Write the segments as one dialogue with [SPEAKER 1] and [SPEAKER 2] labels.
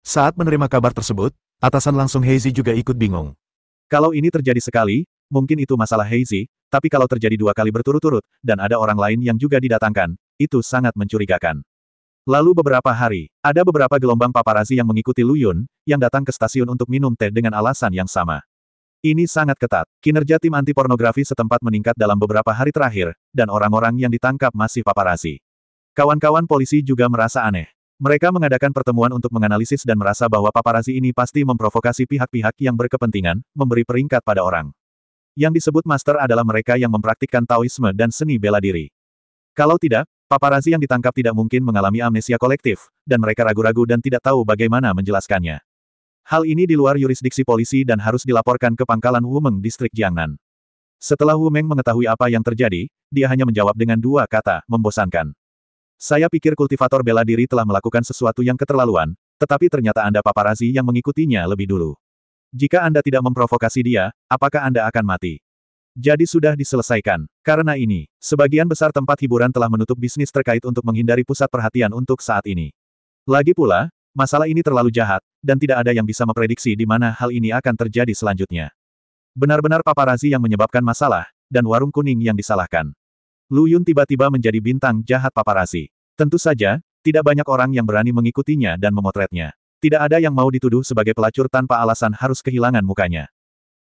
[SPEAKER 1] Saat menerima kabar tersebut, atasan langsung Heizi juga ikut bingung. Kalau ini terjadi sekali, mungkin itu masalah Heizi, tapi kalau terjadi 2 kali berturut-turut, dan ada orang lain yang juga didatangkan, itu sangat mencurigakan. Lalu beberapa hari, ada beberapa gelombang paparazi yang mengikuti Lu Yun, yang datang ke stasiun untuk minum teh dengan alasan yang sama. Ini sangat ketat. Kinerja tim anti-pornografi setempat meningkat dalam beberapa hari terakhir, dan orang-orang yang ditangkap masih paparazi. Kawan-kawan polisi juga merasa aneh. Mereka mengadakan pertemuan untuk menganalisis dan merasa bahwa paparazi ini pasti memprovokasi pihak-pihak yang berkepentingan, memberi peringkat pada orang. Yang disebut master adalah mereka yang mempraktikkan Taoisme dan seni bela diri. Kalau tidak, paparazi yang ditangkap tidak mungkin mengalami amnesia kolektif, dan mereka ragu-ragu dan tidak tahu bagaimana menjelaskannya. Hal ini di luar yurisdiksi polisi dan harus dilaporkan ke pangkalan Wumeng distrik Jiangnan. Setelah Wu Meng mengetahui apa yang terjadi, dia hanya menjawab dengan 2 kata, membosankan. Saya pikir kultivator bela diri telah melakukan sesuatu yang keterlaluan, tetapi ternyata Anda paparazi yang mengikutinya lebih dulu. Jika Anda tidak memprovokasi dia, apakah Anda akan mati? Jadi sudah diselesaikan. Karena ini, sebagian besar tempat hiburan telah menutup bisnis terkait untuk menghindari pusat perhatian untuk saat ini. Lagi pula, masalah ini terlalu jahat, dan tidak ada yang bisa memprediksi di mana hal ini akan terjadi selanjutnya. Benar-benar paparazi yang menyebabkan masalah, dan warung kuning yang disalahkan. Lu Yun tiba-tiba menjadi bintang jahat paparazi. Tentu saja, tidak banyak orang yang berani mengikutinya dan memotretnya. Tidak ada yang mau dituduh sebagai pelacur tanpa alasan harus kehilangan mukanya.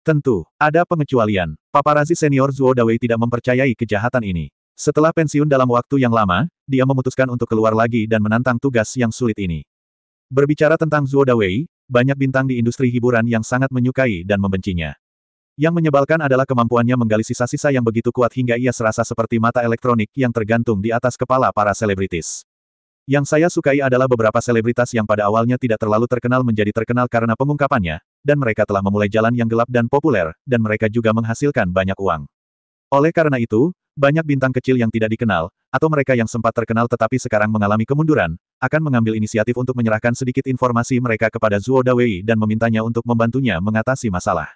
[SPEAKER 1] Tentu, ada pengecualian. Paparazi senior Zhuo Dawei tidak mempercayai kejahatan ini. Setelah pensiun dalam waktu yang lama, dia memutuskan untuk keluar lagi dan menantang tugas yang sulit ini. Berbicara tentang Zhuo Dawei, banyak bintang di industri hiburan yang sangat menyukai dan membencinya. Yang menyebalkan adalah kemampuannya menggali sisa-sisa yang begitu kuat hingga ia serasa seperti mata elektronik yang tergantung di atas kepala para selebritis. Yang saya sukai adalah beberapa selebritas yang pada awalnya tidak terlalu terkenal menjadi terkenal karena pengungkapannya, dan mereka telah memulai jalan yang gelap dan populer, dan mereka juga menghasilkan banyak uang. Oleh karena itu, banyak bintang kecil yang tidak dikenal, atau mereka yang sempat terkenal tetapi sekarang mengalami kemunduran, akan mengambil inisiatif untuk menyerahkan sedikit informasi mereka kepada Zhuo Dawei dan memintanya untuk membantunya mengatasi masalah.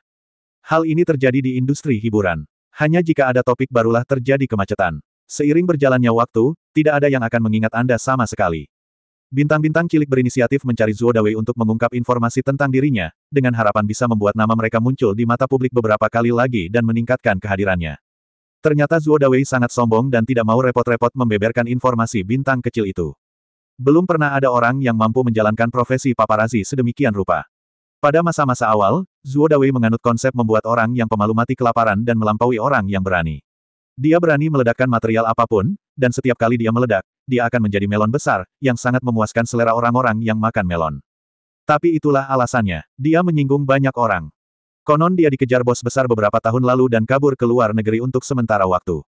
[SPEAKER 1] Hal ini terjadi di industri hiburan. Hanya jika ada topik barulah terjadi kemacetan. Seiring berjalannya waktu, tidak ada yang akan mengingat Anda sama sekali. Bintang-bintang cilik berinisiatif mencari Zhuo Dawei untuk mengungkap informasi tentang dirinya, dengan harapan bisa membuat nama mereka muncul di mata publik beberapa kali lagi dan meningkatkan kehadirannya. Ternyata Zhuo Dawei sangat sombong dan tidak mau repot-repot membeberkan informasi bintang kecil itu. Belum pernah ada orang yang mampu menjalankan profesi paparazi sedemikian rupa. Pada masa-masa awal, Zhuo Dawei menganut konsep membuat orang yang pemalu mati kelaparan dan melampaui orang yang berani. Dia berani meledakkan material apapun, dan setiap kali dia meledak, dia akan menjadi melon besar, yang sangat memuaskan selera orang-orang yang makan melon. Tapi itulah alasannya, dia menyinggung banyak orang. Konon dia dikejar bos besar beberapa tahun lalu dan kabur ke luar negeri untuk sementara waktu.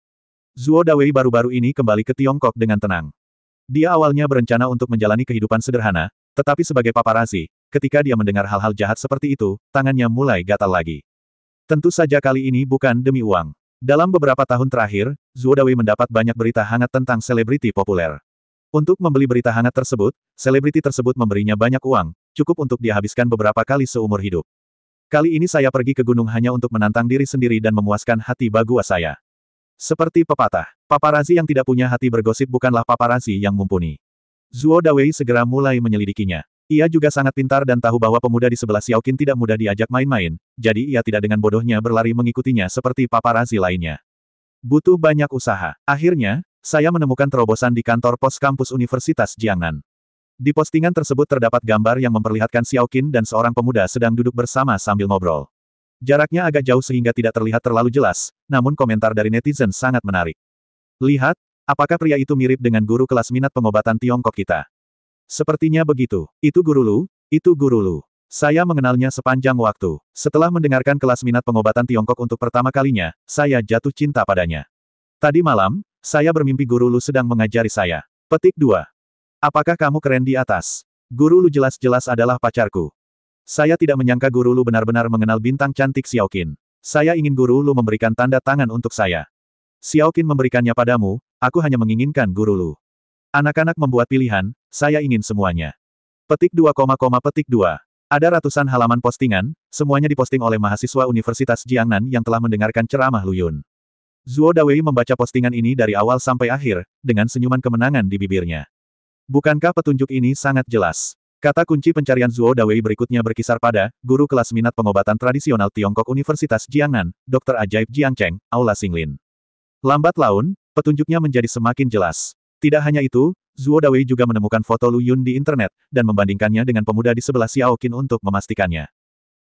[SPEAKER 1] Zhuo Dawei baru-baru ini kembali ke Tiongkok dengan tenang. Dia awalnya berencana untuk menjalani kehidupan sederhana, tetapi sebagai paparazi, ketika dia mendengar hal-hal jahat seperti itu, tangannya mulai gatal lagi. Tentu saja kali ini bukan demi uang. Dalam beberapa tahun terakhir, Zhuo Dawei mendapat banyak berita hangat tentang selebriti populer. Untuk membeli berita hangat tersebut, selebriti tersebut memberinya banyak uang, cukup untuk dia habiskan beberapa kali seumur hidup. Kali ini saya pergi ke gunung hanya untuk menantang diri sendiri dan memuaskan hati bagua saya. Seperti pepatah, paparazi yang tidak punya hati bergosip bukanlah paparazi yang mumpuni. Zhuo Dawei segera mulai menyelidikinya. Ia juga sangat pintar dan tahu bahwa pemuda di sebelah Xiao Qin tidak mudah diajak main-main, jadi ia tidak dengan bodohnya berlari mengikutinya seperti paparazi lainnya. Butuh banyak usaha. Akhirnya, saya menemukan terobosan di kantor pos kampus Universitas Jiangnan. Di postingan tersebut terdapat gambar yang memperlihatkan Xiao Qin dan seorang pemuda sedang duduk bersama sambil ngobrol. Jaraknya agak jauh sehingga tidak terlihat terlalu jelas, namun komentar dari netizen sangat menarik. Lihat, apakah pria itu mirip dengan guru kelas minat pengobatan Tiongkok kita? Sepertinya begitu. Itu Guru Lu, itu Guru Lu. Saya mengenalnya sepanjang waktu. Setelah mendengarkan kelas minat pengobatan Tiongkok untuk pertama kalinya, saya jatuh cinta padanya. Tadi malam, saya bermimpi Guru Lu sedang mengajari saya. Petik 2. Apakah kamu keren di atas? Guru Lu jelas-jelas adalah pacarku. Saya tidak menyangka Guru Lu benar-benar mengenal bintang cantik Xiao Qin. Saya ingin Guru Lu memberikan tanda tangan untuk saya. Xiao Qin memberikannya padamu, aku hanya menginginkan Guru Lu. Anak-anak membuat pilihan, saya ingin semuanya. Petik 2, petik 2. Ada ratusan halaman postingan, semuanya diposting oleh mahasiswa Universitas Jiangnan yang telah mendengarkan ceramah Lu Yun. Zhuo Dawei membaca postingan ini dari awal sampai akhir, dengan senyuman kemenangan di bibirnya. Bukankah petunjuk ini sangat jelas? Kata kunci pencarian Zuo Dawei berikutnya berkisar pada guru kelas minat pengobatan tradisional Tiongkok Universitas Jiangnan, Dr. Ajaib Jiang Cheng, Aula Xinglin. Lambat laun, petunjuknya menjadi semakin jelas. Tidak hanya itu, Zuo Dawei juga menemukan foto Lu Yun di internet, dan membandingkannya dengan pemuda di sebelah Xiao Qin untuk memastikannya.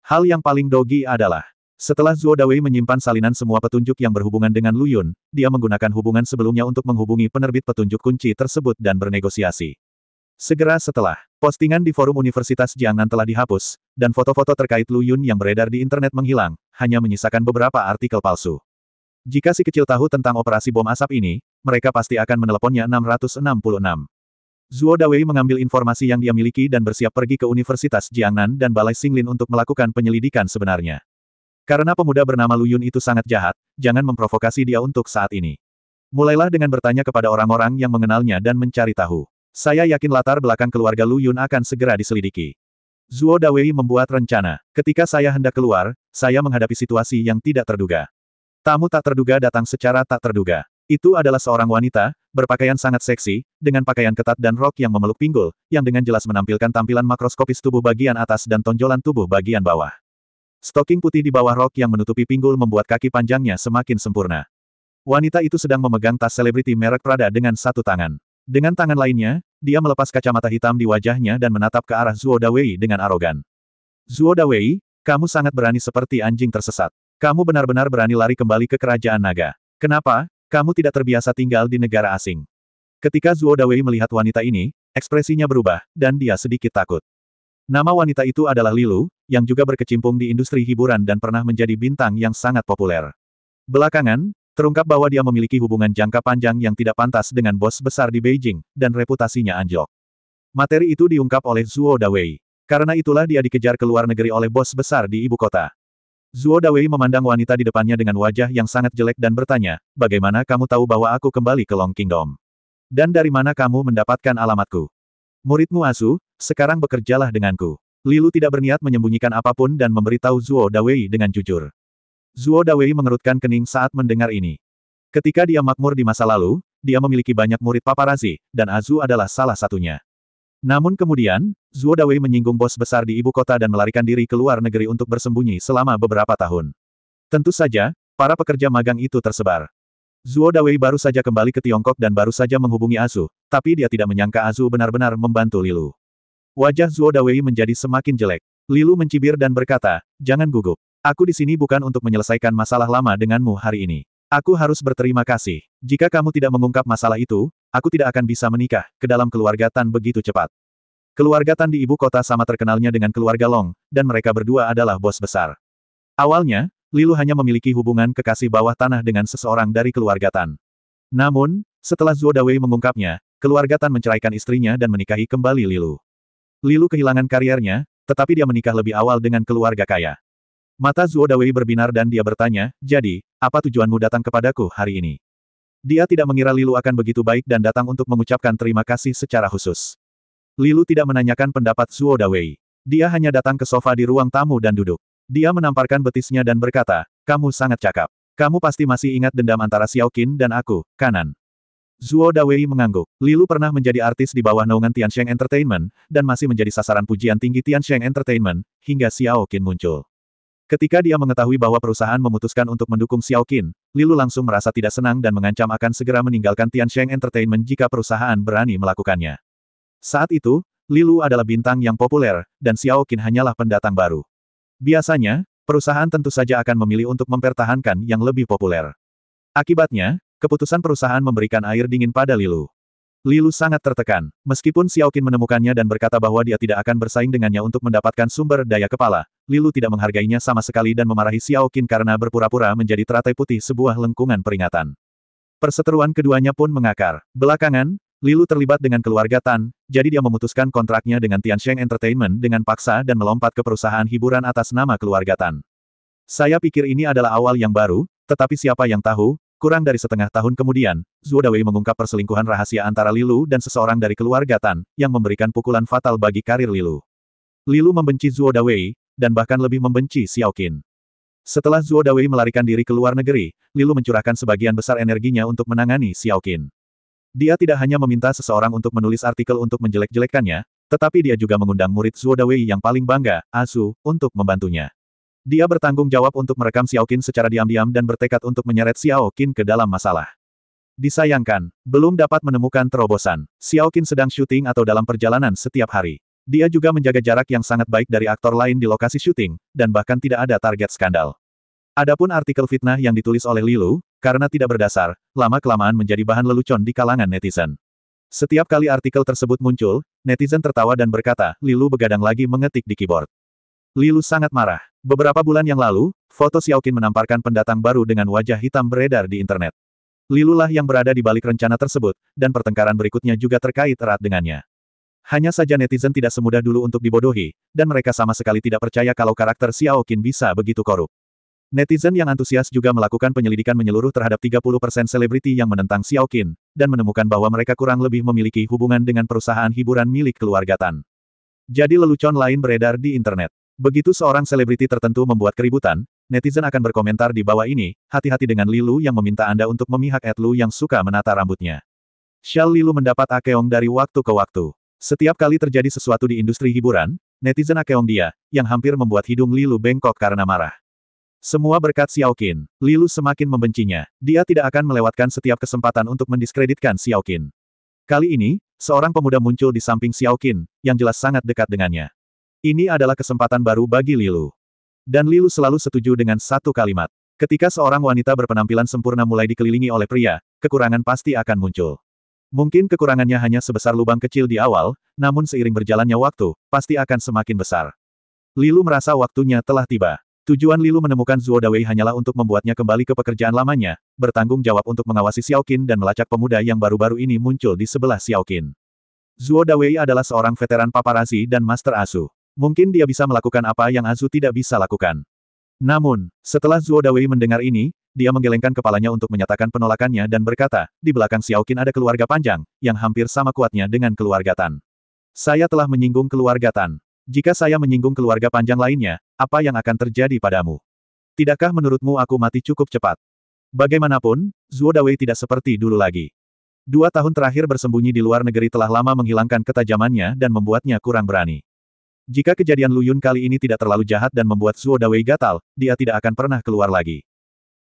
[SPEAKER 1] Hal yang paling dogi adalah, setelah Zuo Dawei menyimpan salinan semua petunjuk yang berhubungan dengan Lu Yun, dia menggunakan hubungan sebelumnya untuk menghubungi penerbit petunjuk kunci tersebut dan bernegosiasi. Segera setelah, postingan di forum Universitas Jiangnan telah dihapus, dan foto-foto terkait Lu Yun yang beredar di internet menghilang, hanya menyisakan beberapa artikel palsu. Jika si kecil tahu tentang operasi bom asap ini, mereka pasti akan meneleponnya 666. Zuo Dawei mengambil informasi yang dia miliki dan bersiap pergi ke Universitas Jiangnan dan Balai Xinglin untuk melakukan penyelidikan sebenarnya. Karena pemuda bernama Lu Yun itu sangat jahat, jangan memprovokasi dia untuk saat ini. Mulailah dengan bertanya kepada orang-orang yang mengenalnya dan mencari tahu. Saya yakin latar belakang keluarga Lu Yun akan segera diselidiki. Zuo Dawei membuat rencana. Ketika saya hendak keluar, saya menghadapi situasi yang tidak terduga. Tamu tak terduga datang secara tak terduga. Itu adalah seorang wanita, berpakaian sangat seksi, dengan pakaian ketat dan rok yang memeluk pinggul, yang dengan jelas menampilkan tampilan makroskopis tubuh bagian atas dan tonjolan tubuh bagian bawah. Stoking putih di bawah rok yang menutupi pinggul membuat kaki panjangnya semakin sempurna. Wanita itu sedang memegang tas selebriti merek Prada dengan satu tangan. Dengan tangan lainnya, dia melepas kacamata hitam di wajahnya dan menatap ke arah Zuo Dawei dengan arogan. Zuo Dawei, kamu sangat berani seperti anjing tersesat. Kamu benar-benar berani lari kembali ke kerajaan naga. Kenapa, kamu tidak terbiasa tinggal di negara asing? Ketika Zuo Dawei melihat wanita ini, ekspresinya berubah, dan dia sedikit takut. Nama wanita itu adalah Lilu, yang juga berkecimpung di industri hiburan dan pernah menjadi bintang yang sangat populer. Belakangan, terungkap bahwa dia memiliki hubungan jangka panjang yang tidak pantas dengan bos besar di Beijing, dan reputasinya anjlok. Materi itu diungkap oleh Zuo Dawei. Karena itulah dia dikejar ke luar negeri oleh bos besar di ibu kota. Zuo Dawei memandang wanita di depannya dengan wajah yang sangat jelek dan bertanya, bagaimana kamu tahu bahwa aku kembali ke Long Kingdom? Dan dari mana kamu mendapatkan alamatku? Muridmu Asu, sekarang bekerjalah denganku. Lilu tidak berniat menyembunyikan apapun dan memberitahu Zuo Dawei dengan jujur. Zuo Dawei mengerutkan kening saat mendengar ini. Ketika dia makmur di masa lalu, dia memiliki banyak murid paparazi, dan Azu adalah salah satunya. Namun kemudian, Zuo Dawei menyinggung bos besar di ibu kota dan melarikan diri ke luar negeri untuk bersembunyi selama beberapa tahun. Tentu saja, para pekerja magang itu tersebar. Zuo Dawei baru saja kembali ke Tiongkok dan baru saja menghubungi Azu, tapi dia tidak menyangka Azu benar-benar membantu Lilu. Wajah Zuo Dawei menjadi semakin jelek. Lilu mencibir dan berkata, jangan gugup. Aku di sini bukan untuk menyelesaikan masalah lama denganmu hari ini. Aku harus berterima kasih. Jika kamu tidak mengungkap masalah itu, aku tidak akan bisa menikah ke dalam keluarga Tan begitu cepat. Keluarga Tan di ibu kota sama terkenalnya dengan keluarga Long, dan mereka berdua adalah bos besar. Awalnya, Lilu hanya memiliki hubungan kekasih bawah tanah dengan seseorang dari keluarga Tan. Namun, setelah Zuo Dawei mengungkapnya, keluarga Tan menceraikan istrinya dan menikahi kembali Lilu. Lilu kehilangan kariernya, tetapi dia menikah lebih awal dengan keluarga kaya. Mata Zuo Dawei berbinar dan dia bertanya, jadi, apa tujuanmu datang kepadaku hari ini? Dia tidak mengira Lilu akan begitu baik dan datang untuk mengucapkan terima kasih secara khusus. Lilu tidak menanyakan pendapat Zuo Dawei. Dia hanya datang ke sofa di ruang tamu dan duduk. Dia menamparkan betisnya dan berkata, kamu sangat cakap. Kamu pasti masih ingat dendam antara Xiao Qin dan aku, kanan? Zuo Dawei mengangguk. Lilu pernah menjadi artis di bawah naungan Tiansheng Entertainment, dan masih menjadi sasaran pujian tinggi Tiansheng Entertainment, hingga Xiao Qin muncul. Ketika dia mengetahui bahwa perusahaan memutuskan untuk mendukung Xiao Qin, Lilu langsung merasa tidak senang dan mengancam akan segera meninggalkan Tiansheng Entertainment jika perusahaan berani melakukannya. Saat itu, Lilu adalah bintang yang populer, dan Xiao Qin hanyalah pendatang baru. Biasanya, perusahaan tentu saja akan memilih untuk mempertahankan yang lebih populer. Akibatnya, keputusan perusahaan memberikan air dingin pada Lilu. Lilu sangat tertekan. Meskipun Xiao Qin menemukannya dan berkata bahwa dia tidak akan bersaing dengannya untuk mendapatkan sumber daya kepala, Lilu tidak menghargainya sama sekali dan memarahi Xiao Qin karena berpura-pura menjadi teratai putih sebuah lengkungan peringatan. Perseteruan keduanya pun mengakar. Belakangan, Lilu terlibat dengan keluarga Tan, jadi dia memutuskan kontraknya dengan Tiansheng Entertainment dengan paksa dan melompat ke perusahaan hiburan atas nama keluarga Tan. Saya pikir ini adalah awal yang baru, tetapi siapa yang tahu, kurang dari setengah tahun kemudian, Zuo Dawei mengungkap perselingkuhan rahasia antara Lilu dan seseorang dari keluarga Tan, yang memberikan pukulan fatal bagi karir Lilu. Lilu membenci Zuo Dawei, dan bahkan lebih membenci Xiao Qin. Setelah Zuo Dawei melarikan diri ke luar negeri, Lilu mencurahkan sebagian besar energinya untuk menangani Xiao Qin. Dia tidak hanya meminta seseorang untuk menulis artikel untuk menjelek-jelekkannya, Tetapi dia juga mengundang murid Zhuo Dawei yang paling bangga, Asu, untuk membantunya. Dia bertanggung jawab untuk merekam Xiao Qin secara diam-diam dan bertekad untuk menyeret Xiao Qin ke dalam masalah. Disayangkan, belum dapat menemukan terobosan. Xiao Qin sedang syuting atau dalam perjalanan setiap hari. Dia juga menjaga jarak yang sangat baik dari aktor lain di lokasi syuting, dan bahkan tidak ada target skandal. Adapun artikel fitnah yang ditulis oleh Lilu, karena tidak berdasar, lama-kelamaan menjadi bahan lelucon di kalangan netizen. Setiap kali artikel tersebut muncul, netizen tertawa dan berkata, Lilu begadang lagi mengetik di keyboard. Lilu sangat marah. Beberapa bulan yang lalu, foto Xiao Qin menamparkan pendatang baru dengan wajah hitam beredar di internet. Lilu lah yang berada di balik rencana tersebut, dan pertengkaran berikutnya juga terkait erat dengannya. Hanya saja netizen tidak semudah dulu untuk dibodohi, dan mereka sama sekali tidak percaya kalau karakter Xiao Qin bisa begitu korup. Netizen yang antusias juga melakukan penyelidikan menyeluruh terhadap 30% selebriti yang menentang Xiao Qin, dan menemukan bahwa mereka kurang lebih memiliki hubungan dengan perusahaan hiburan milik keluarga Tan. Jadi lelucon lain beredar di internet. Begitu seorang selebriti tertentu membuat keributan, netizen akan berkomentar di bawah ini, hati-hati dengan Lilu yang meminta Anda untuk memihak Lu yang suka menata rambutnya. Shall Lilu mendapat akeong dari waktu ke waktu. Setiap kali terjadi sesuatu di industri hiburan, netizen akeong dia, yang hampir membuat hidung Lilu bengkok karena marah. Semua berkat Xiao Qin. Lilu semakin membencinya. Dia tidak akan melewatkan setiap kesempatan untuk mendiskreditkan Xiao Qin. Kali ini, seorang pemuda muncul di samping Xiao Qin, yang jelas sangat dekat dengannya. Ini adalah kesempatan baru bagi Lilu. Dan Lilu selalu setuju dengan satu kalimat. Ketika seorang wanita berpenampilan sempurna mulai dikelilingi oleh pria, kekurangan pasti akan muncul. Mungkin kekurangannya hanya sebesar lubang kecil di awal, namun seiring berjalannya waktu, pasti akan semakin besar. Lilu merasa waktunya telah tiba. Tujuan Lilu menemukan Zhuo Dawei hanyalah untuk membuatnya kembali ke pekerjaan lamanya, bertanggung jawab untuk mengawasi Xiao Qin dan melacak pemuda yang baru-baru ini muncul di sebelah Xiao Qin. Zhuo Dawei adalah seorang veteran paparazi dan master Asu. Mungkin dia bisa melakukan apa yang Asu tidak bisa lakukan. Namun, setelah Zhuo Dawei mendengar ini, dia menggelengkan kepalanya untuk menyatakan penolakannya dan berkata, di belakang Xiao Qin ada keluarga panjang, yang hampir sama kuatnya dengan keluarga Tan. Saya telah menyinggung keluarga Tan. Jika saya menyinggung keluarga panjang lainnya, apa yang akan terjadi padamu? Tidakkah menurutmu aku mati cukup cepat? Bagaimanapun, Zhuo Dawei tidak seperti dulu lagi. 2 tahun terakhir bersembunyi di luar negeri telah lama menghilangkan ketajamannya dan membuatnya kurang berani. Jika kejadian Lu Yun kali ini tidak terlalu jahat dan membuat Zhuo Dawei gatal, dia tidak akan pernah keluar lagi.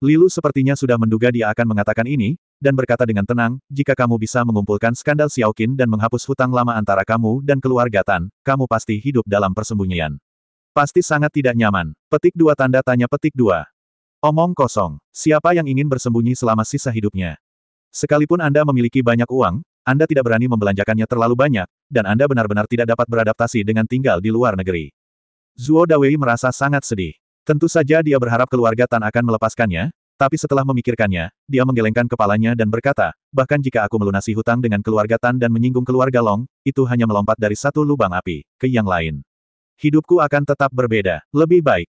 [SPEAKER 1] Lilu sepertinya sudah menduga dia akan mengatakan ini, dan berkata dengan tenang, jika kamu bisa mengumpulkan skandal Xiao Qin dan menghapus hutang lama antara kamu dan keluarga Tan, kamu pasti hidup dalam persembunyian. Pasti sangat tidak nyaman. Petik 2 tanda tanya petik 2. Omong kosong. Siapa yang ingin bersembunyi selama sisa hidupnya? Sekalipun Anda memiliki banyak uang, Anda tidak berani membelanjakannya terlalu banyak, dan Anda benar-benar tidak dapat beradaptasi dengan tinggal di luar negeri. Zhuo Dawei merasa sangat sedih. Tentu saja dia berharap keluarga Tan akan melepaskannya, tapi setelah memikirkannya, dia menggelengkan kepalanya dan berkata, bahkan jika aku melunasi hutang dengan keluarga Tan dan menyinggung keluarga Long, itu hanya melompat dari satu lubang api ke yang lain. Hidupku akan tetap berbeda, lebih baik.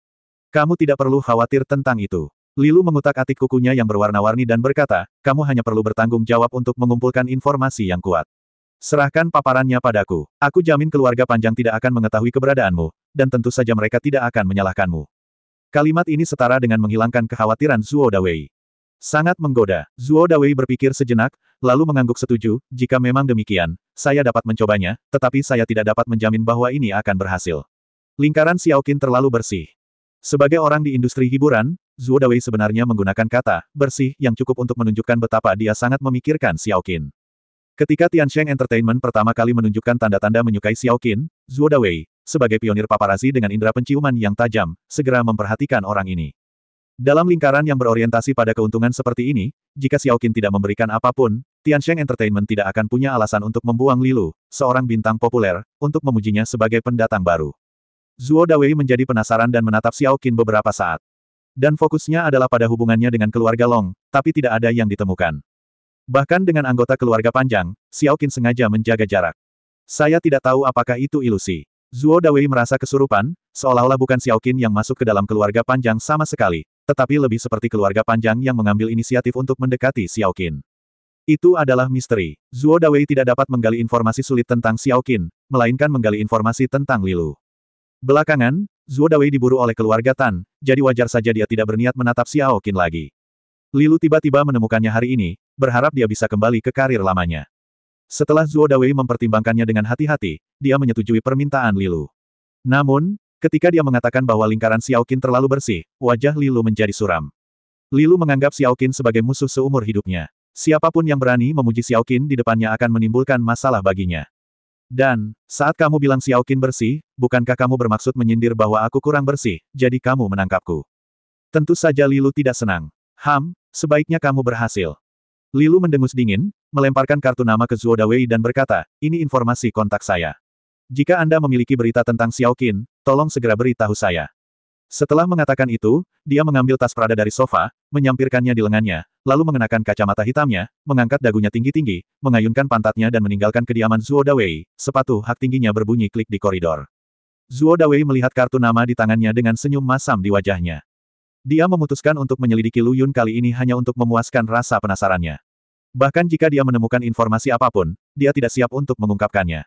[SPEAKER 1] Kamu tidak perlu khawatir tentang itu. Lilu mengutak-atik kukunya yang berwarna-warni dan berkata, kamu hanya perlu bertanggung jawab untuk mengumpulkan informasi yang kuat. Serahkan paparannya padaku. Aku jamin keluarga panjang tidak akan mengetahui keberadaanmu, dan tentu saja mereka tidak akan menyalahkanmu. Kalimat ini setara dengan menghilangkan kekhawatiran Zhuo Dawei. Sangat menggoda. Zhuo Dawei berpikir sejenak, lalu mengangguk setuju, jika memang demikian, saya dapat mencobanya, tetapi saya tidak dapat menjamin bahwa ini akan berhasil. Lingkaran Xiao Qin terlalu bersih. Sebagai orang di industri hiburan, Zhuo Dawei sebenarnya menggunakan kata bersih yang cukup untuk menunjukkan betapa dia sangat memikirkan Xiao Qin. Ketika Tiansheng Entertainment pertama kali menunjukkan tanda-tanda menyukai Xiao Qin, Zhuo Dawei, sebagai pionir paparazi dengan indera penciuman yang tajam, segera memperhatikan orang ini. Dalam lingkaran yang berorientasi pada keuntungan seperti ini, jika Xiao Qin tidak memberikan apapun, Tiansheng Entertainment tidak akan punya alasan untuk membuang Lilu, seorang bintang populer, untuk memujinya sebagai pendatang baru. Zhuo Dawei menjadi penasaran dan menatap Xiao Qin beberapa saat. Dan fokusnya adalah pada hubungannya dengan keluarga Long, tapi tidak ada yang ditemukan. Bahkan dengan anggota keluarga panjang, Xiao Qin sengaja menjaga jarak. Saya tidak tahu apakah itu ilusi. Zhuo Dawei merasa kesurupan, seolah-olah bukan Xiao Qin yang masuk ke dalam keluarga panjang sama sekali, tetapi lebih seperti keluarga panjang yang mengambil inisiatif untuk mendekati Xiao Qin. Itu adalah misteri. Zhuo Dawei tidak dapat menggali informasi sulit tentang Xiao Qin, melainkan menggali informasi tentang Lilu. Belakangan, Zhuo Dawei diburu oleh keluarga Tan, jadi wajar saja dia tidak berniat menatap Xiao Qin lagi. Lilu tiba-tiba menemukannya hari ini, berharap dia bisa kembali ke karir lamanya. Setelah Zuo Dawei mempertimbangkannya dengan hati-hati, dia menyetujui permintaan Lilu. Namun, ketika dia mengatakan bahwa lingkaran Xiao Qin terlalu bersih, wajah Lilu menjadi suram. Lilu menganggap Xiao Qin sebagai musuh seumur hidupnya. Siapapun yang berani memuji Xiao Qin di depannya akan menimbulkan masalah baginya. Dan, saat kamu bilang Xiao Qin bersih, bukankah kamu bermaksud menyindir bahwa aku kurang bersih, jadi kamu menangkapku? Tentu saja Lilu tidak senang. Sebaiknya kamu berhasil. Lilu mendengus dingin, melemparkan kartu nama ke Zuo Dawei dan berkata, ini informasi kontak saya. Jika Anda memiliki berita tentang Xiao Qin, tolong segera beritahu saya. Setelah mengatakan itu, dia mengambil tas Prada dari sofa, menyampirkannya di lengannya, lalu mengenakan kacamata hitamnya, mengangkat dagunya tinggi-tinggi, mengayunkan pantatnya dan meninggalkan kediaman Zuo Dawei, sepatu hak tingginya berbunyi klik di koridor. Zuo Dawei melihat kartu nama di tangannya dengan senyum masam di wajahnya. Dia memutuskan untuk menyelidiki Lu Yun kali ini hanya untuk memuaskan rasa penasarannya. Bahkan jika dia menemukan informasi apapun, dia tidak siap untuk mengungkapkannya.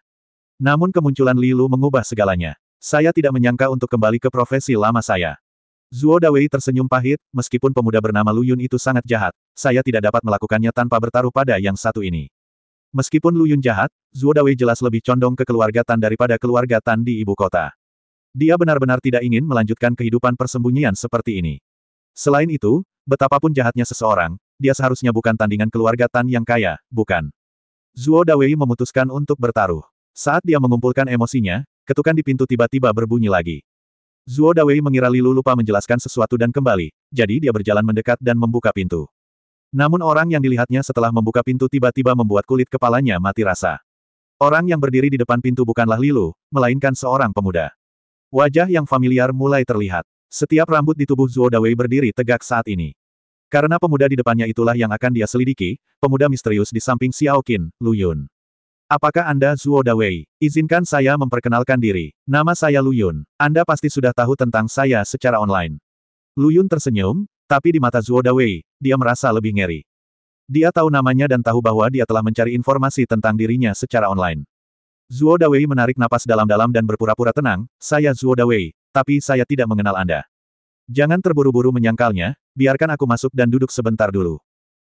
[SPEAKER 1] Namun kemunculan Li Lu mengubah segalanya. Saya tidak menyangka untuk kembali ke profesi lama saya. Zuo Dawei tersenyum pahit, meskipun pemuda bernama Lu Yun itu sangat jahat, saya tidak dapat melakukannya tanpa bertaruh pada yang satu ini. Meskipun Lu Yun jahat, Zuo Dawei jelas lebih condong ke keluarga Tan daripada keluarga Tan di ibu kota. Dia benar-benar tidak ingin melanjutkan kehidupan persembunyian seperti ini. Selain itu, betapapun jahatnya seseorang, dia seharusnya bukan tandingan keluarga Tan yang kaya, bukan? Zuo Dawei memutuskan untuk bertaruh. Saat dia mengumpulkan emosinya, ketukan di pintu tiba-tiba berbunyi lagi. Zuo Dawei mengira Lilu lupa menjelaskan sesuatu dan kembali, jadi dia berjalan mendekat dan membuka pintu. Namun orang yang dilihatnya setelah membuka pintu tiba-tiba membuat kulit kepalanya mati rasa. Orang yang berdiri di depan pintu bukanlah Lilu, melainkan seorang pemuda. Wajah yang familiar mulai terlihat. Setiap rambut di tubuh Zuo Dawei berdiri tegak saat ini. Karena pemuda di depannya itulah yang akan dia selidiki, pemuda misterius di samping Xiao Qin, Lu Yun. Apakah Anda Zuo Dawei? Izinkan saya memperkenalkan diri. Nama saya Lu Yun. Anda pasti sudah tahu tentang saya secara online. Lu Yun tersenyum, tapi di mata Zuo Dawei, dia merasa lebih ngeri. Dia tahu namanya dan tahu bahwa dia telah mencari informasi tentang dirinya secara online. Zuo Dawei menarik napas dalam-dalam dan berpura-pura tenang, saya Zuo Dawei, tapi saya tidak mengenal Anda. Jangan terburu-buru menyangkalnya, biarkan aku masuk dan duduk sebentar dulu.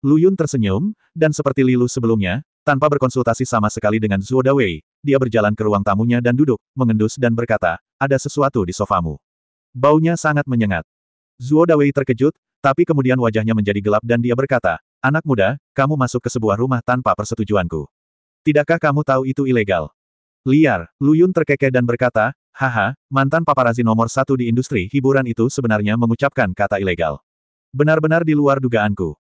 [SPEAKER 1] Lu Yun tersenyum, dan seperti Lilu sebelumnya, tanpa berkonsultasi sama sekali dengan Zuo Dawei, dia berjalan ke ruang tamunya dan duduk, mengendus dan berkata, ada sesuatu di sofamu. Baunya sangat menyengat. Zuo Dawei terkejut, tapi kemudian wajahnya menjadi gelap dan dia berkata, anak muda, kamu masuk ke sebuah rumah tanpa persetujuanku. Tidakkah kamu tahu itu ilegal? Liar, Lu Yun terkekeh dan berkata, haha, mantan paparazi nomor 1 di industri hiburan itu sebenarnya mengucapkan kata ilegal. Benar-benar di luar dugaanku.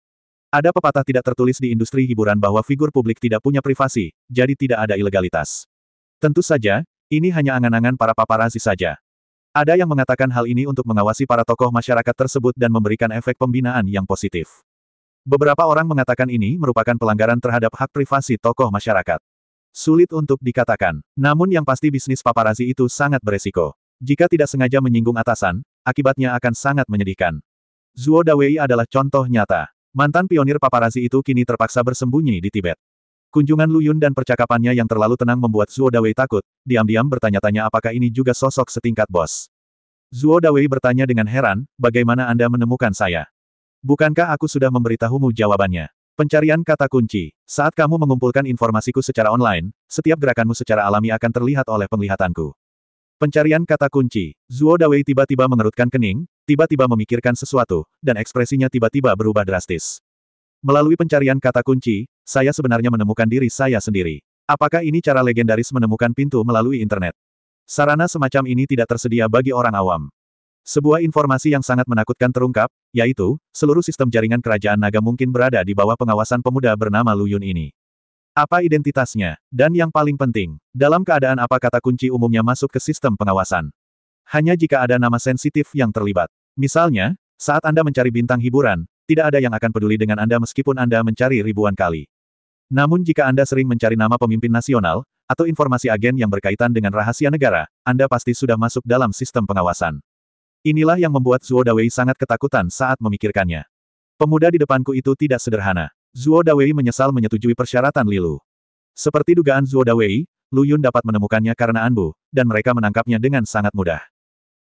[SPEAKER 1] Ada pepatah tidak tertulis di industri hiburan bahwa figur publik tidak punya privasi, jadi tidak ada ilegalitas. Tentu saja, ini hanya angan-angan para paparazi saja. Ada yang mengatakan hal ini untuk mengawasi para tokoh masyarakat tersebut dan memberikan efek pembinaan yang positif. Beberapa orang mengatakan ini merupakan pelanggaran terhadap hak privasi tokoh masyarakat. Sulit untuk dikatakan. Namun yang pasti bisnis paparazi itu sangat beresiko. Jika tidak sengaja menyinggung atasan, akibatnya akan sangat menyedihkan. Zuo Dawei adalah contoh nyata. Mantan pionir paparazi itu kini terpaksa bersembunyi di Tibet. Kunjungan Lu Yun dan percakapannya yang terlalu tenang membuat Zuo Dawei takut, diam-diam bertanya-tanya apakah ini juga sosok setingkat bos. Zuo Dawei bertanya dengan heran, bagaimana Anda menemukan saya? Bukankah aku sudah memberitahumu jawabannya? Pencarian kata kunci. Saat kamu mengumpulkan informasiku secara online, setiap gerakanmu secara alami akan terlihat oleh penglihatanku. Pencarian kata kunci. Zuo Dawei tiba-tiba mengerutkan kening, tiba-tiba memikirkan sesuatu, dan ekspresinya tiba-tiba berubah drastis. Melalui pencarian kata kunci, saya sebenarnya menemukan diri saya sendiri. Apakah ini cara legendaris menemukan pintu melalui internet? Sarana semacam ini tidak tersedia bagi orang awam. Sebuah informasi yang sangat menakutkan terungkap, yaitu, seluruh sistem jaringan kerajaan naga mungkin berada di bawah pengawasan pemuda bernama Lu Yun ini. Apa identitasnya? Dan yang paling penting, dalam keadaan apa kata kunci umumnya masuk ke sistem pengawasan? Hanya jika ada nama sensitif yang terlibat. Misalnya, saat Anda mencari bintang hiburan, tidak ada yang akan peduli dengan Anda meskipun Anda mencari ribuan kali. Namun jika Anda sering mencari nama pemimpin nasional, atau informasi agen yang berkaitan dengan rahasia negara, Anda pasti sudah masuk dalam sistem pengawasan. Inilah yang membuat Zuo Dawei sangat ketakutan saat memikirkannya. Pemuda di depanku itu tidak sederhana. Zuo Dawei menyesal menyetujui persyaratan Lilu. Seperti dugaan Zuo Dawei, Lu Yun dapat menemukannya karena Anbu, dan mereka menangkapnya dengan sangat mudah.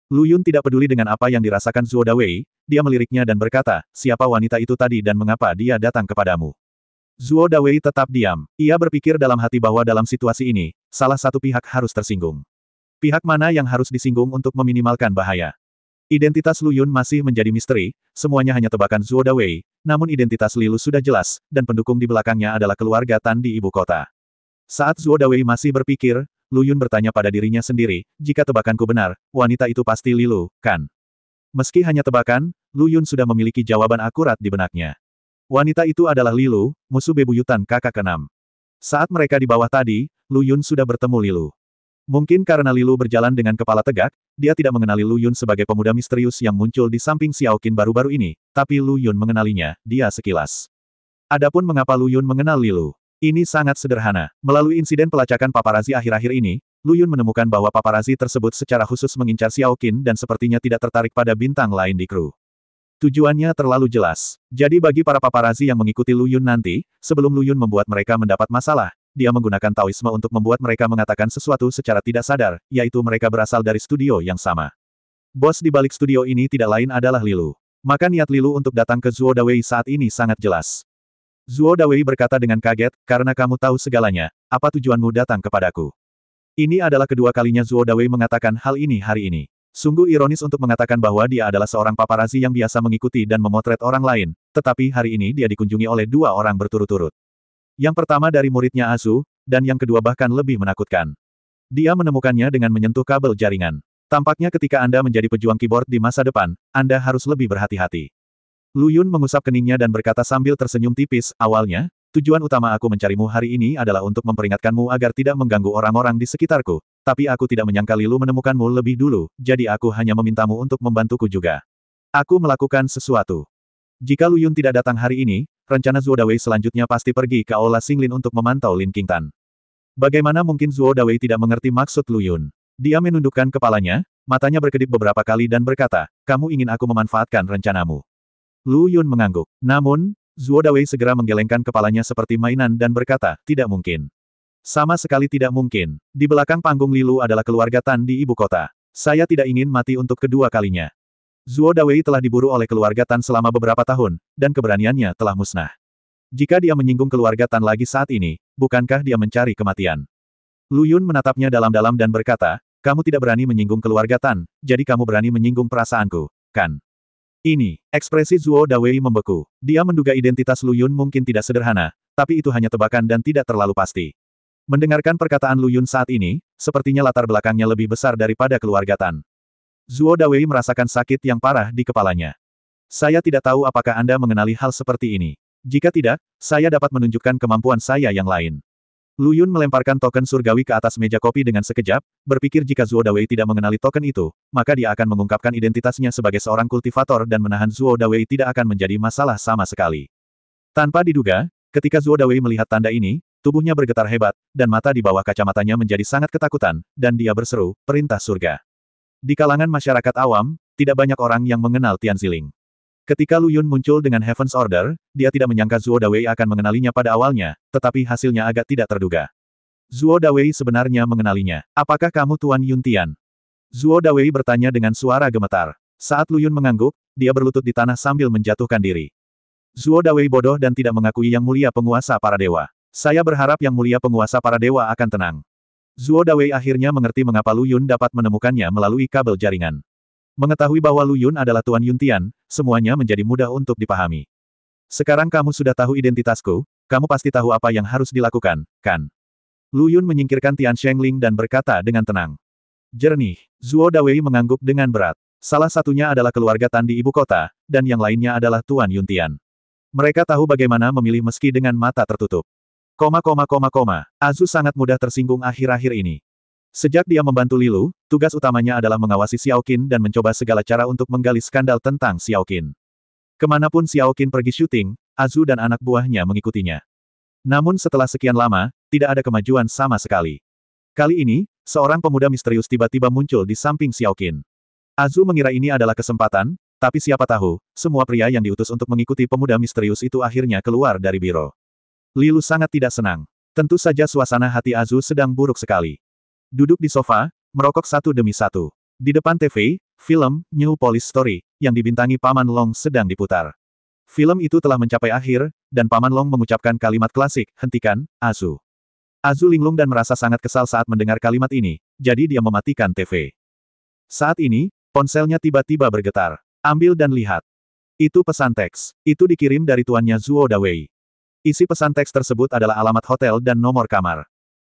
[SPEAKER 1] Lu Yun tidak peduli dengan apa yang dirasakan Zuo Dawei, dia meliriknya dan berkata, siapa wanita itu tadi dan mengapa dia datang kepadamu? Zuo Dawei tetap diam. Ia berpikir dalam hati bahwa dalam situasi ini, salah satu pihak harus tersinggung. Pihak mana yang harus disinggung untuk meminimalkan bahaya? Identitas Lu Yun masih menjadi misteri, semuanya hanya tebakan Zuo Dawei, namun identitas Li Lu sudah jelas, dan pendukung di belakangnya adalah keluarga Tan di ibu kota. Saat Zuo Dawei masih berpikir, Lu Yun bertanya pada dirinya sendiri, jika tebakanku benar, wanita itu pasti Li Lu, kan? Meski hanya tebakan, Lu Yun sudah memiliki jawaban akurat di benaknya. Wanita itu adalah Li Lu, musuh bebuyutan kakak keenam. Saat mereka di bawah tadi, Lu Yun sudah bertemu Li Lu. Mungkin karena Li Lu berjalan dengan kepala tegak, dia tidak mengenali Lu Yun sebagai pemuda misterius yang muncul di samping Xiao Qin baru-baru ini, tapi Lu Yun mengenalinya, dia sekilas. Adapun mengapa Lu Yun mengenal Li Lu? Ini sangat sederhana. Melalui insiden pelacakan paparazi akhir-akhir ini, Lu Yun menemukan bahwa paparazi tersebut secara khusus mengincar Xiao Qin dan sepertinya tidak tertarik pada bintang lain di kru. Tujuannya terlalu jelas. Jadi bagi para paparazi yang mengikuti Lu Yun nanti, sebelum Lu Yun membuat mereka mendapat masalah, dia menggunakan Taoisme untuk membuat mereka mengatakan sesuatu secara tidak sadar, yaitu mereka berasal dari studio yang sama. Bos di balik studio ini tidak lain adalah Li Lu. Maka niat Li Lu untuk datang ke Zuo Dawei saat ini sangat jelas. Zuo Dawei berkata dengan kaget, karena kamu tahu segalanya, apa tujuanmu datang kepadaku? Ini adalah kedua kalinya Zuo Dawei mengatakan hal ini hari ini. Sungguh ironis untuk mengatakan bahwa dia adalah seorang paparazi yang biasa mengikuti dan memotret orang lain, tetapi hari ini dia dikunjungi oleh dua orang berturut-turut. Yang pertama dari muridnya Azu, dan yang kedua bahkan lebih menakutkan. Dia menemukannya dengan menyentuh kabel jaringan. Tampaknya ketika Anda menjadi pejuang keyboard di masa depan, Anda harus lebih berhati-hati. Lu Yun mengusap keningnya dan berkata sambil tersenyum tipis, awalnya, tujuan utama aku mencarimu hari ini adalah untuk memperingatkanmu agar tidak mengganggu orang-orang di sekitarku, tapi aku tidak menyangka Li Lu menemukanmu lebih dulu, jadi aku hanya memintamu untuk membantuku juga. Aku melakukan sesuatu. Jika Lu Yun tidak datang hari ini, rencana Zuo Dawei selanjutnya pasti pergi ke Aula Xinglin untuk memantau Lin Qingtan. Bagaimana mungkin Zuo Dawei tidak mengerti maksud Lu Yun? Dia menundukkan kepalanya, matanya berkedip beberapa kali dan berkata, kamu ingin aku memanfaatkan rencanamu. Lu Yun mengangguk. Namun, Zuo Dawei segera menggelengkan kepalanya seperti mainan dan berkata, tidak mungkin. Sama sekali tidak mungkin. Di belakang panggung Li Lu adalah keluarga Tan di ibu kota. Saya tidak ingin mati untuk kedua kalinya. Zuo Dawei telah diburu oleh keluarga Tan selama beberapa tahun, dan keberaniannya telah musnah. Jika dia menyinggung keluarga Tan lagi saat ini, bukankah dia mencari kematian? Lu Yun menatapnya dalam-dalam dan berkata, kamu tidak berani menyinggung keluarga Tan, jadi kamu berani menyinggung perasaanku, kan? Ini, ekspresi Zuo Dawei membeku. Dia menduga identitas Lu Yun mungkin tidak sederhana, tapi itu hanya tebakan dan tidak terlalu pasti. Mendengarkan perkataan Lu Yun saat ini, sepertinya latar belakangnya lebih besar daripada keluarga Tan. Zuo Dawei merasakan sakit yang parah di kepalanya. Saya tidak tahu apakah Anda mengenali hal seperti ini. Jika tidak, saya dapat menunjukkan kemampuan saya yang lain. Lu Yun melemparkan token surgawi ke atas meja kopi dengan sekejap, berpikir jika Zuo Dawei tidak mengenali token itu, maka dia akan mengungkapkan identitasnya sebagai seorang kultivator dan menahan Zuo Dawei tidak akan menjadi masalah sama sekali. Tanpa diduga, ketika Zuo Dawei melihat tanda ini, tubuhnya bergetar hebat, dan mata di bawah kacamatanya menjadi sangat ketakutan, dan dia berseru, perintah surga. Di kalangan masyarakat awam, tidak banyak orang yang mengenal Tianziling. Ketika Lu Yun muncul dengan Heaven's Order, dia tidak menyangka Zuo Dawei akan mengenalinya pada awalnya, tetapi hasilnya agak tidak terduga. Zuo Dawei sebenarnya mengenalinya. Apakah kamu Tuan Yun Tian? Zuo Dawei bertanya dengan suara gemetar. Saat Lu Yun mengangguk, dia berlutut di tanah sambil menjatuhkan diri. Zuo Dawei bodoh dan tidak mengakui Yang Mulia Penguasa Para Dewa. Saya berharap Yang Mulia Penguasa Para Dewa akan tenang. Zuo Dawei akhirnya mengerti mengapa Lu Yun dapat menemukannya melalui kabel jaringan. Mengetahui bahwa Lu Yun adalah Tuan Yun Tian, semuanya menjadi mudah untuk dipahami. Sekarang kamu sudah tahu identitasku, kamu pasti tahu apa yang harus dilakukan, kan? Lu Yun menyingkirkan Tian Shengling dan berkata dengan tenang. Jernih, Zuo Dawei mengangguk dengan berat. Salah satunya adalah keluarga Tan di ibu kota, dan yang lainnya adalah Tuan Yun Tian. Mereka tahu bagaimana memilih meski dengan mata tertutup. Azu sangat mudah tersinggung akhir-akhir ini. Sejak dia membantu Li Lu, tugas utamanya adalah mengawasi Xiao Qin dan mencoba segala cara untuk menggali skandal tentang Xiao Qin. Kemanapun Xiao Qin pergi syuting, Azu dan anak buahnya mengikutinya. Namun setelah sekian lama, tidak ada kemajuan sama sekali. Kali ini, seorang pemuda misterius tiba-tiba muncul di samping Xiao Qin. Azu mengira ini adalah kesempatan, tapi siapa tahu, semua pria yang diutus untuk mengikuti pemuda misterius itu akhirnya keluar dari biro. Li Lu sangat tidak senang. Tentu saja suasana hati Azu sedang buruk sekali. Duduk di sofa, merokok satu demi satu. Di depan TV, film, New Police Story, yang dibintangi Paman Long sedang diputar. Film itu telah mencapai akhir, dan Paman Long mengucapkan kalimat klasik, hentikan, Azu. Azu linglung dan merasa sangat kesal saat mendengar kalimat ini, jadi dia mematikan TV. Saat ini, ponselnya tiba-tiba bergetar. Ambil dan lihat. Itu pesan teks. Itu dikirim dari tuannya Zuo Dawei. Isi pesan teks tersebut adalah alamat hotel dan nomor kamar.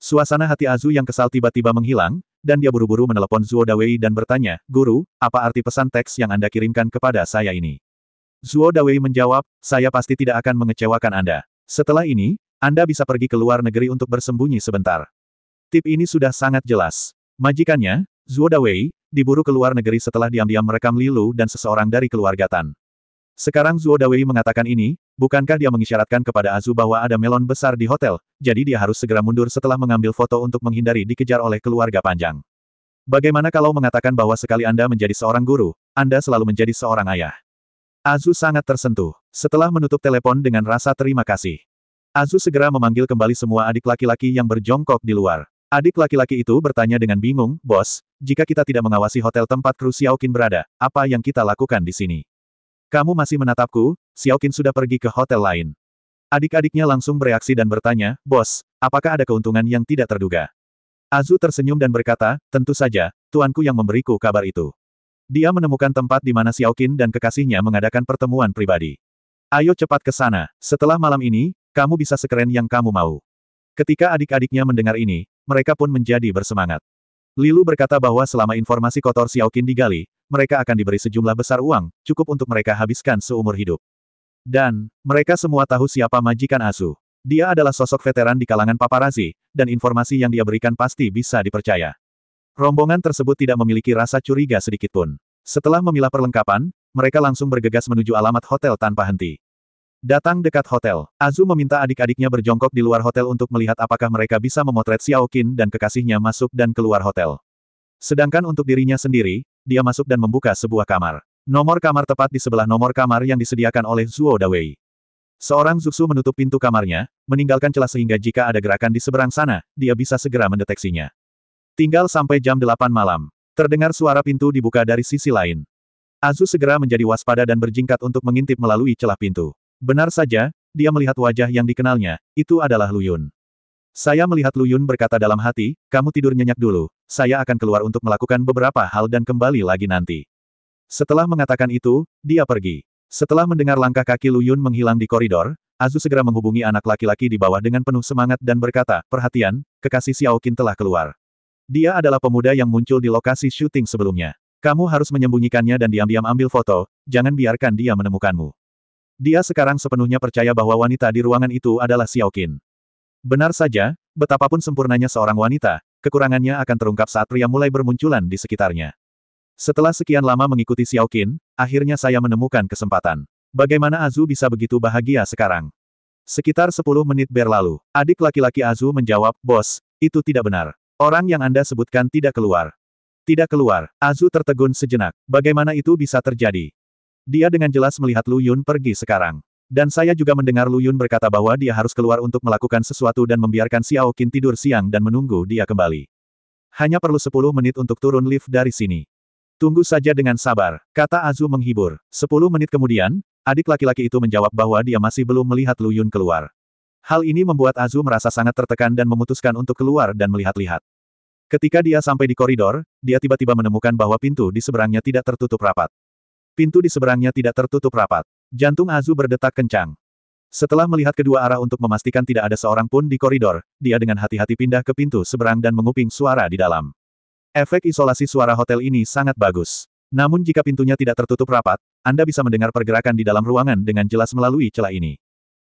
[SPEAKER 1] Suasana hati Azu yang kesal tiba-tiba menghilang, dan dia buru-buru menelepon Zuo Dawei dan bertanya, Guru, apa arti pesan teks yang Anda kirimkan kepada saya ini? Zuo Dawei menjawab, saya pasti tidak akan mengecewakan Anda. Setelah ini, Anda bisa pergi ke luar negeri untuk bersembunyi sebentar. Tip ini sudah sangat jelas. Majikannya, Zuo Dawei, diburu ke luar negeri setelah diam-diam merekam Lilu dan seseorang dari keluarga Tan. Sekarang Zuo Dawei mengatakan ini, bukankah dia mengisyaratkan kepada Azu bahwa ada melon besar di hotel, jadi dia harus segera mundur setelah mengambil foto untuk menghindari dikejar oleh keluarga panjang. Bagaimana kalau mengatakan bahwa sekali Anda menjadi seorang guru, Anda selalu menjadi seorang ayah? Azu sangat tersentuh. Setelah menutup telepon dengan rasa terima kasih, Azu segera memanggil kembali semua adik laki-laki yang berjongkok di luar. Adik laki-laki itu bertanya dengan bingung, Bos, jika kita tidak mengawasi hotel tempat kru Xiaoqin berada, apa yang kita lakukan di sini? Kamu masih menatapku, Xiaoqin sudah pergi ke hotel lain. Adik-adiknya langsung bereaksi dan bertanya, Bos, apakah ada keuntungan yang tidak terduga? Azu tersenyum dan berkata, tentu saja, tuanku yang memberiku kabar itu. Dia menemukan tempat di mana Xiaoqin dan kekasihnya mengadakan pertemuan pribadi. Ayo cepat ke sana, setelah malam ini, kamu bisa sekeren yang kamu mau. Ketika adik-adiknya mendengar ini, mereka pun menjadi bersemangat. Lilu berkata bahwa selama informasi kotor Xiaoqin digali, mereka akan diberi sejumlah besar uang, cukup untuk mereka habiskan seumur hidup. Dan, mereka semua tahu siapa majikan Azu. Dia adalah sosok veteran di kalangan paparazi, dan informasi yang dia berikan pasti bisa dipercaya. Rombongan tersebut tidak memiliki rasa curiga sedikitpun. Setelah memilah perlengkapan, mereka langsung bergegas menuju alamat hotel tanpa henti. Datang dekat hotel, Azu meminta adik-adiknya berjongkok di luar hotel untuk melihat apakah mereka bisa memotret Xiaoqin dan kekasihnya masuk dan keluar hotel. Sedangkan untuk dirinya sendiri, dia masuk dan membuka sebuah kamar. Nomor kamar tepat di sebelah nomor kamar yang disediakan oleh Zuo Dawei. Seorang Zuksu menutup pintu kamarnya, meninggalkan celah sehingga jika ada gerakan di seberang sana, dia bisa segera mendeteksinya. Tinggal sampai jam 8 malam. Terdengar suara pintu dibuka dari sisi lain. Azu segera menjadi waspada dan berjingkat untuk mengintip melalui celah pintu. Benar saja, dia melihat wajah yang dikenalnya, itu adalah Lu Yun. Saya melihat Lu Yun berkata dalam hati, kamu tidur nyenyak dulu, saya akan keluar untuk melakukan beberapa hal dan kembali lagi nanti. Setelah mengatakan itu, dia pergi. Setelah mendengar langkah kaki Lu Yun menghilang di koridor, Azu segera menghubungi anak laki-laki di bawah dengan penuh semangat dan berkata, perhatian, kekasih Xiaoqin telah keluar. Dia adalah pemuda yang muncul di lokasi syuting sebelumnya. Kamu harus menyembunyikannya dan diam-diam ambil foto, jangan biarkan dia menemukanmu. Dia sekarang sepenuhnya percaya bahwa wanita di ruangan itu adalah Xiaoqin. Benar saja, betapapun sempurnanya seorang wanita, kekurangannya akan terungkap saat pria mulai bermunculan di sekitarnya. Setelah sekian lama mengikuti Xiaoqin, akhirnya saya menemukan kesempatan. Bagaimana Azu bisa begitu bahagia sekarang? Sekitar 10 menit berlalu, adik laki-laki Azu menjawab, Bos, itu tidak benar. Orang yang Anda sebutkan tidak keluar. Tidak keluar. Azu tertegun sejenak. Bagaimana itu bisa terjadi? Dia dengan jelas melihat Lu Yun pergi sekarang. Dan saya juga mendengar Lu Yun berkata bahwa dia harus keluar untuk melakukan sesuatu dan membiarkan Xiaoqin tidur siang dan menunggu dia kembali. Hanya perlu 10 menit untuk turun lift dari sini. Tunggu saja dengan sabar, kata Azu menghibur. 10 menit kemudian, adik laki-laki itu menjawab bahwa dia masih belum melihat Lu Yun keluar. Hal ini membuat Azu merasa sangat tertekan dan memutuskan untuk keluar dan melihat-lihat. Ketika dia sampai di koridor, dia tiba-tiba menemukan bahwa pintu di seberangnya tidak tertutup rapat. Pintu di seberangnya tidak tertutup rapat. Jantung Azu berdetak kencang. Setelah melihat kedua arah untuk memastikan tidak ada seorang pun di koridor, dia dengan hati-hati pindah ke pintu seberang dan menguping suara di dalam. Efek isolasi suara hotel ini sangat bagus. Namun jika pintunya tidak tertutup rapat, Anda bisa mendengar pergerakan di dalam ruangan dengan jelas melalui celah ini.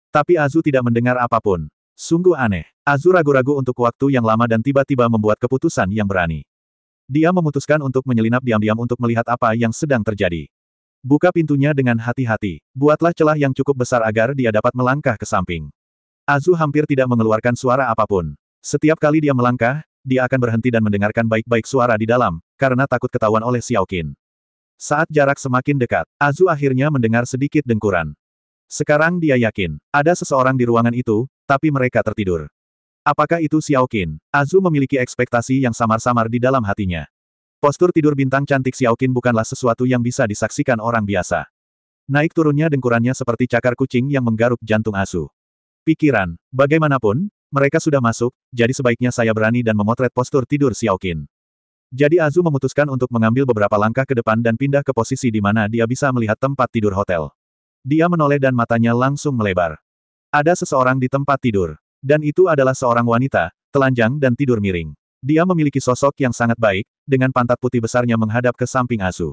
[SPEAKER 1] Tapi Azu tidak mendengar apapun. Sungguh aneh. Azu ragu-ragu untuk waktu yang lama dan tiba-tiba membuat keputusan yang berani. Dia memutuskan untuk menyelinap diam-diam untuk melihat apa yang sedang terjadi. Buka pintunya dengan hati-hati. Buatlah celah yang cukup besar agar dia dapat melangkah ke samping. Azu hampir tidak mengeluarkan suara apapun. Setiap kali dia melangkah, dia akan berhenti dan mendengarkan baik-baik suara di dalam, karena takut ketahuan oleh Xiaoqin. Saat jarak semakin dekat, Azu akhirnya mendengar sedikit dengkuran. Sekarang dia yakin, ada seseorang di ruangan itu, tapi mereka tertidur. Apakah itu Xiaoqin? Azu memiliki ekspektasi yang samar-samar di dalam hatinya. Postur tidur bintang cantik Xiaoqin bukanlah sesuatu yang bisa disaksikan orang biasa. Naik turunnya dengkurannya seperti cakar kucing yang menggaruk jantung Azu. Pikiran, bagaimanapun, mereka sudah masuk, jadi sebaiknya saya berani dan memotret postur tidur Xiaoqin. Jadi Azu memutuskan untuk mengambil beberapa langkah ke depan dan pindah ke posisi di mana dia bisa melihat tempat tidur hotel. Dia menoleh dan matanya langsung melebar. Ada seseorang di tempat tidur. Dan itu adalah seorang wanita, telanjang dan tidur miring. Dia memiliki sosok yang sangat baik, dengan pantat putih besarnya menghadap ke samping Azu.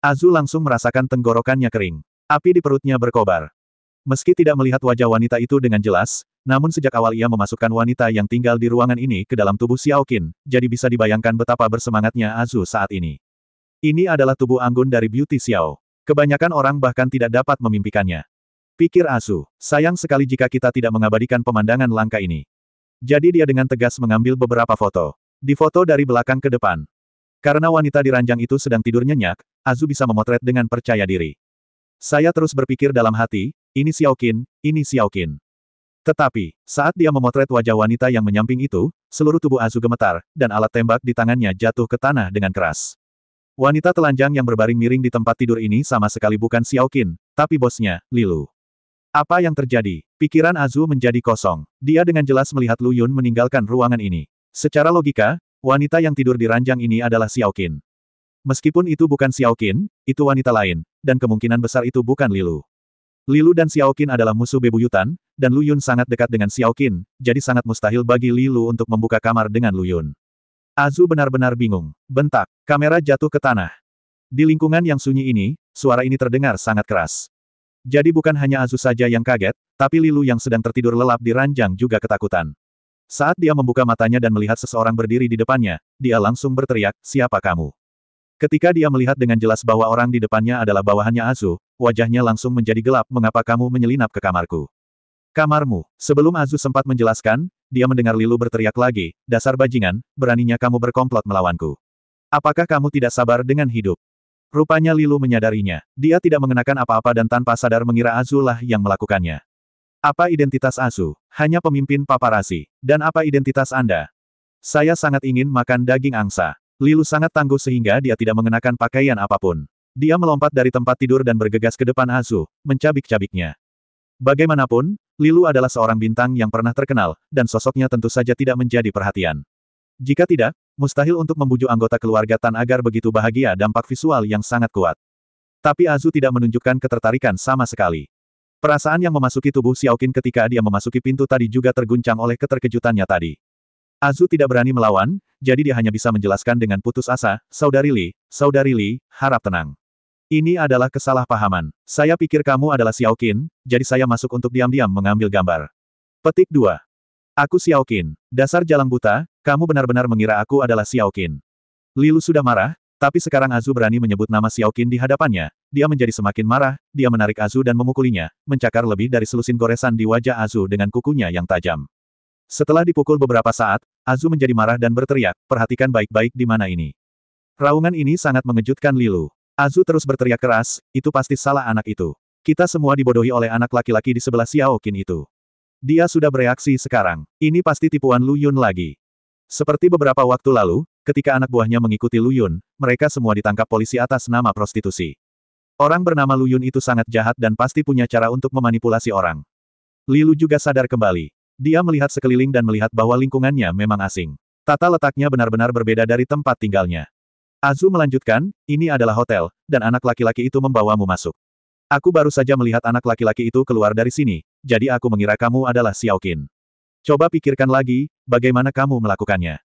[SPEAKER 1] Azu langsung merasakan tenggorokannya kering. Api di perutnya berkobar. Meski tidak melihat wajah wanita itu dengan jelas, namun sejak awal ia memasukkan wanita yang tinggal di ruangan ini ke dalam tubuh Xiaoqin, jadi bisa dibayangkan betapa bersemangatnya Azu saat ini. Ini adalah tubuh anggun dari Beauty Xiao. Kebanyakan orang bahkan tidak dapat memimpikannya. Pikir Azu, sayang sekali jika kita tidak mengabadikan pemandangan langka ini. Jadi dia dengan tegas mengambil beberapa foto. Di foto dari belakang ke depan. Karena wanita di ranjang itu sedang tidur nyenyak, Azu bisa memotret dengan percaya diri. Saya terus berpikir dalam hati, ini Xiaoqin, ini Xiaoqin. Tetapi, saat dia memotret wajah wanita yang menyamping itu, seluruh tubuh Azu gemetar, dan alat tembak di tangannya jatuh ke tanah dengan keras. Wanita telanjang yang berbaring miring di tempat tidur ini sama sekali bukan Xiaoqin, tapi bosnya, Lilu. Apa yang terjadi? Pikiran Azu menjadi kosong. Dia dengan jelas melihat Lu Yun meninggalkan ruangan ini. Secara logika, wanita yang tidur di ranjang ini adalah Xiaoqin. Meskipun itu bukan Xiaoqin, itu wanita lain, dan kemungkinan besar itu bukan Lilu. Lilu dan Xiaoqin adalah musuh bebuyutan, dan Lu Yun sangat dekat dengan Xiaoqin, jadi sangat mustahil bagi Lilu untuk membuka kamar dengan Lu Yun. Azu benar-benar bingung. Bentak, kamera jatuh ke tanah. Di lingkungan yang sunyi ini, suara ini terdengar sangat keras. Jadi bukan hanya Azu saja yang kaget, tapi Lilu yang sedang tertidur lelap di ranjang juga ketakutan. Saat dia membuka matanya dan melihat seseorang berdiri di depannya, dia langsung berteriak, "Siapa kamu?" Ketika dia melihat dengan jelas bahwa orang di depannya adalah bawahannya Azu, wajahnya langsung menjadi gelap. "Mengapa kamu menyelinap ke kamarku?" "Kamarmu." Sebelum Azu sempat menjelaskan, dia mendengar Lilu berteriak lagi, "Dasar bajingan, beraninya kamu berkomplot melawanku. Apakah kamu tidak sabar dengan hidup?" Rupanya Lilu menyadarinya. Dia tidak mengenakan apa-apa dan tanpa sadar mengira Azu lah yang melakukannya. "Apa identitas Azu? Hanya pemimpin paparazzi. Dan apa identitas Anda?" "Saya sangat ingin makan daging angsa." Lilu sangat tangguh sehingga dia tidak mengenakan pakaian apapun. Dia melompat dari tempat tidur dan bergegas ke depan Azu, mencabik-cabiknya. Bagaimanapun, Lilu adalah seorang bintang yang pernah terkenal, dan sosoknya tentu saja tidak menjadi perhatian. Jika tidak, mustahil untuk membujuk anggota keluarga Tan agar begitu bahagia dampak visual yang sangat kuat. Tapi Azu tidak menunjukkan ketertarikan sama sekali. Perasaan yang memasuki tubuh Xiaoqin ketika dia memasuki pintu tadi juga terguncang oleh keterkejutannya tadi. Azu tidak berani melawan, jadi dia hanya bisa menjelaskan dengan putus asa, Saudari Li, harap tenang. Ini adalah kesalahpahaman. Saya pikir kamu adalah Xiaoqin, jadi saya masuk untuk diam-diam mengambil gambar." Petik 2. "Aku Xiaoqin. Dasar jalang buta, kamu benar-benar mengira aku adalah Xiaoqin." Lilu sudah marah, tapi sekarang Azu berani menyebut nama Xiaoqin di hadapannya. Dia menjadi semakin marah, dia menarik Azu dan memukulinya, mencakar lebih dari selusin goresan di wajah Azu dengan kukunya yang tajam. Setelah dipukul beberapa saat, Azu menjadi marah dan berteriak, "Perhatikan baik-baik di mana ini." Raungan ini sangat mengejutkan Lilu. Azu terus berteriak keras, "Itu pasti salah anak itu. Kita semua dibodohi oleh anak laki-laki di sebelah Xiaoqin itu. Dia sudah bereaksi sekarang. Ini pasti tipuan Lu Yun lagi." Seperti beberapa waktu lalu, ketika anak buahnya mengikuti Lu Yun, mereka semua ditangkap polisi atas nama prostitusi. Orang bernama Lu Yun itu sangat jahat dan pasti punya cara untuk memanipulasi orang. Lilu juga sadar kembali. Dia melihat sekeliling dan melihat bahwa lingkungannya memang asing. Tata letaknya benar-benar berbeda dari tempat tinggalnya. Azu melanjutkan, "Ini adalah hotel, dan anak laki-laki itu membawamu masuk. Aku baru saja melihat anak laki-laki itu keluar dari sini, jadi aku mengira kamu adalah Xiaoqin. Coba pikirkan lagi, bagaimana kamu melakukannya?